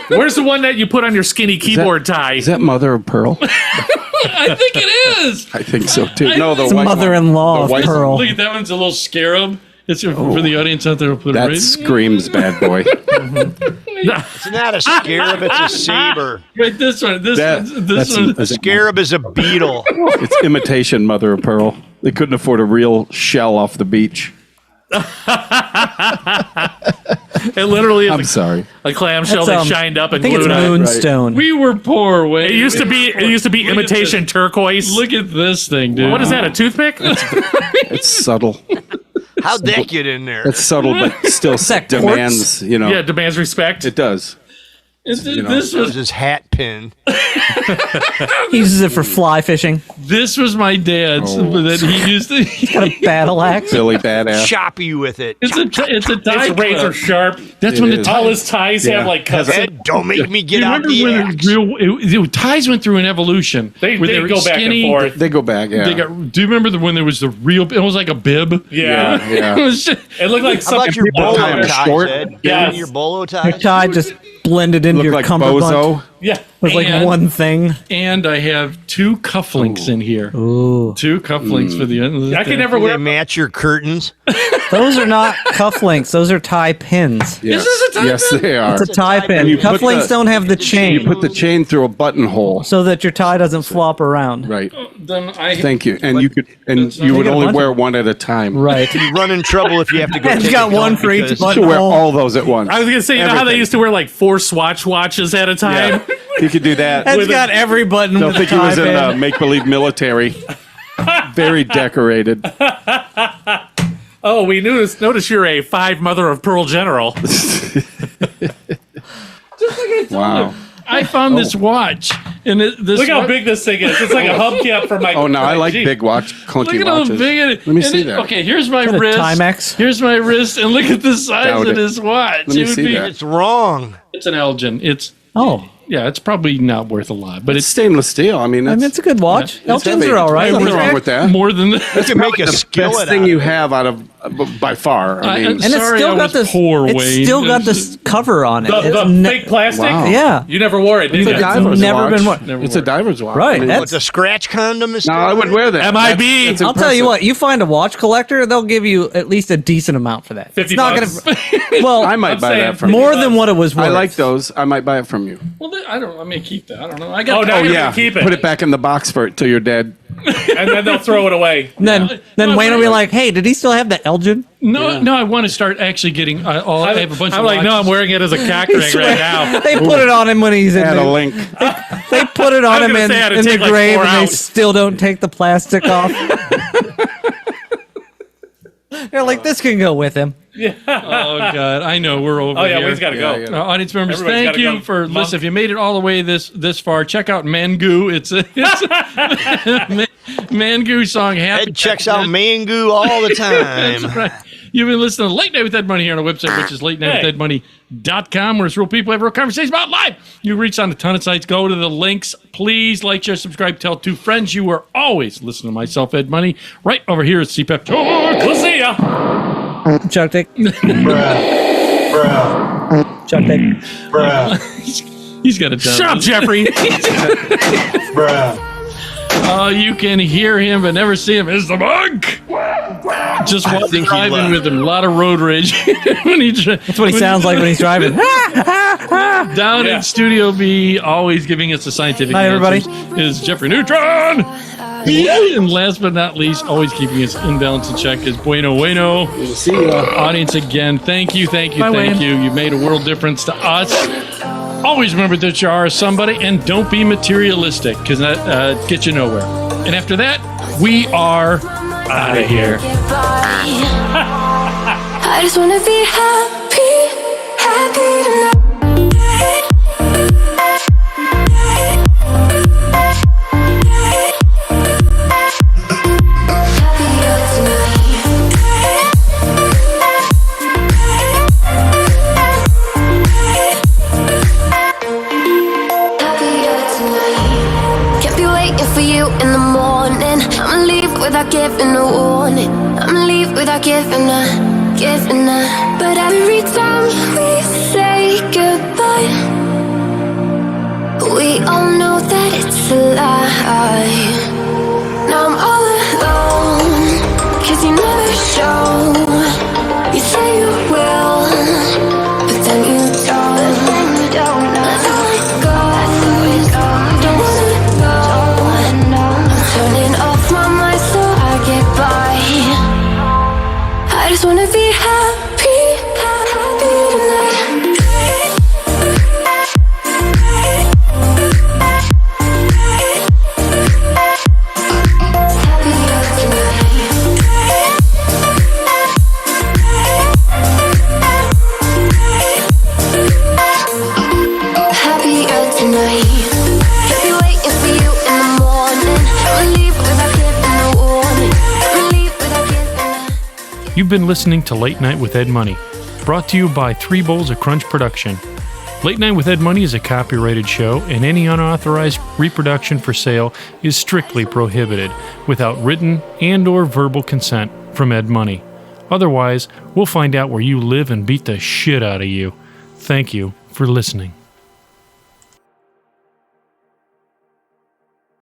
Where's the one that you put on your skinny keyboard tie? Is that mother of pearl? I think it is. I think so too. No, the It's white one. mother-in-law The of white one. Pearl. Look at that one's a little scarab. It's for the audience out there. We'll put it That right. screams bad boy. It's not a scarab. It's a saber. Right, this one. This That's one. A scarab is a beetle. It's imitation mother of pearl. They couldn't afford a real shell off the beach. It literally I'm is sorry. a clamshell That's, they shined up I and think it's glued on. moonstone. We were poor. Wait. It used to be Look at imitation this. turquoise. Look at this thing, dude. What is that? A toothpick? It's subtle. How'd that get in there? It's subtle, but still that demands. Yeah, demands respect. It does. This This was was his hat pin. He uses it for fly fishing. this was my dad's. That he used to. Got a battle axe. Billy badass. Chop you with it. It's a tie It's razor clip. sharp. That's It when the is. tie. All his ties Yeah. have like cuts. Ed, don't make me get You out remember the when axe. Ties went through an evolution. They where go were back and forth. They go back, yeah. They got. Do you remember when there was the real? It was like a bib. Yeah. Yeah. It was just, It looked like How about something. your bolo tie 'em ties, short. Ed? Yes. Your bolo Your ties? tie just blended into Look your like cummerbund. Bozo. Yeah. With like And- one thing. and I have two cufflinks in here. Ooh. Two cufflinks for the. I can never Do they wear. match your curtains? Those are not cufflinks. Those are tie pins. Yes, this a tie yes they are. It's a tie pin. And you put Cufflinks the- don't have the You chain put the chain through a buttonhole. so that your tie doesn't flop around. Right. Then I. Thank you. And you could, and you would Take a only bunch wear one at a time. Right. You run in trouble if you have to go. And you take got a one dump for each because- button. To wear hole. all those at once. I was gonna say, you know how they Everything. used to wear like 4 Swatch watches at a time? Yeah. You could do that. Ed's got every button Don't with a think he tie was in pin. make-believe military. Very decorated. Oh, we notice you're a 5 mother of pearl general. Wow. I found this watch, and this. Look how wa- big this thing is. It's like a hubcap for my. Oh no, I like Jeep. big watch, Look clunky at how watches. big it is. Let me And see it- that. Okay, here's my Is that a wrist. Timex? Here's my wrist, and look at the size Doubt of it. this watch. Let me It would see be. that. It's wrong. It's an Elgin. It's. Oh. Yeah, it's probably not worth a lot, but It's it's stainless steel. I mean, I mean, it's a good watch. it's Elgins heavy. are all right. Nothing These wrong are- with that. more than You can make a the skillet best out thing of you it. have out of by far. I mean, and it's still got this. It's still got this cover on it. The fake plastic. Wow. Yeah, you never wore it. Did you? Diver's never watch. been worn. It's a diver's watch. Right. It's a scratch condom. No, I wouldn't wear that. MIB. That's I'll tell you what. You find a watch collector, they'll give you at least a decent amount for that. 50 It's not bucks. gonna. Well, I might buy that from more you. than what it was worth. I like those. I might buy it from you. Well, I may keep that. I don't know. I got. now Oh you're yeah, gonna keep it. put it back in the box for till you're dead. And then they'll throw it away. And then Wayne will be like, "Hey, did he still have the Elgin?" No. I want to start actually getting. I have a bunch. I'm of like, no, I'm watches. wearing it as a cock ring right now. They put it on him when he's in Add the a link. They put it on I was him gonna in say I had to the take like grave, 4 and they hours. still don't take the plastic off. They're like, this can go with him. Oh God, I know we're over. Oh yeah, here. Wayne's got to go. Audience members, Everybody's thank gotta you go. for Mom. listen. If you made it all the way this far, check out Mangoo. It's a Mangoo song. Happy Ed checks out Mangoo all the time. That's right. You've been listening to Late Night with Ed Money here on our website, which is latenightwithedmoney.com, where it's real people have real conversations about life. You can reach on a ton of sites. Go to the links. Please like, share, subscribe, tell 2 friends. You are always listening to myself, Ed Money, right over here at CPEP Talk. We'll see ya. Chuck Dick. Bruh. Chuck Dick. Bruh. He's got a done. Shut up, Jeffrey. Bruh. You can hear him but never see him. Is the monk? Just while driving with him. A lot of road rage. That's what he sounds like when he's driving. Down in Studio B, always giving us the scientific Hi, everybody. answers, is Jeffrey Neutron. And last but not least, always keeping us in balance and check is Bueno. See ya. Audience, again, thank you. Bye, Wayne. You made a world difference to us. Always remember that you are somebody, and don't be materialistic, because that gets you nowhere. And after that, we are out of here. I just wanna be happy tonight. For you in the morning, I'ma leave without giving a warning. I'ma leave without giving a. But every time we say goodbye, we all know that it's a lie. Now I'm all alone, 'cause you never show. You say you will, but then you don't. Let it go. Don't wanna know. Turning off my mind so I get by. I just wanna be happy tonight. Happier tonight. Kept you waiting for you in the morning. I'ma leave without giving a warning. I'ma leave without giving a. You've been listening to Late Night with Ed Money, brought to you by 3 Bowls of Crunch Production. Late Night with Ed Money is a copyrighted show, and any unauthorized reproduction for sale is strictly prohibited without written and/or verbal consent from Ed Money. Otherwise, we'll find out where you live and beat the shit out of you. Thank you for listening.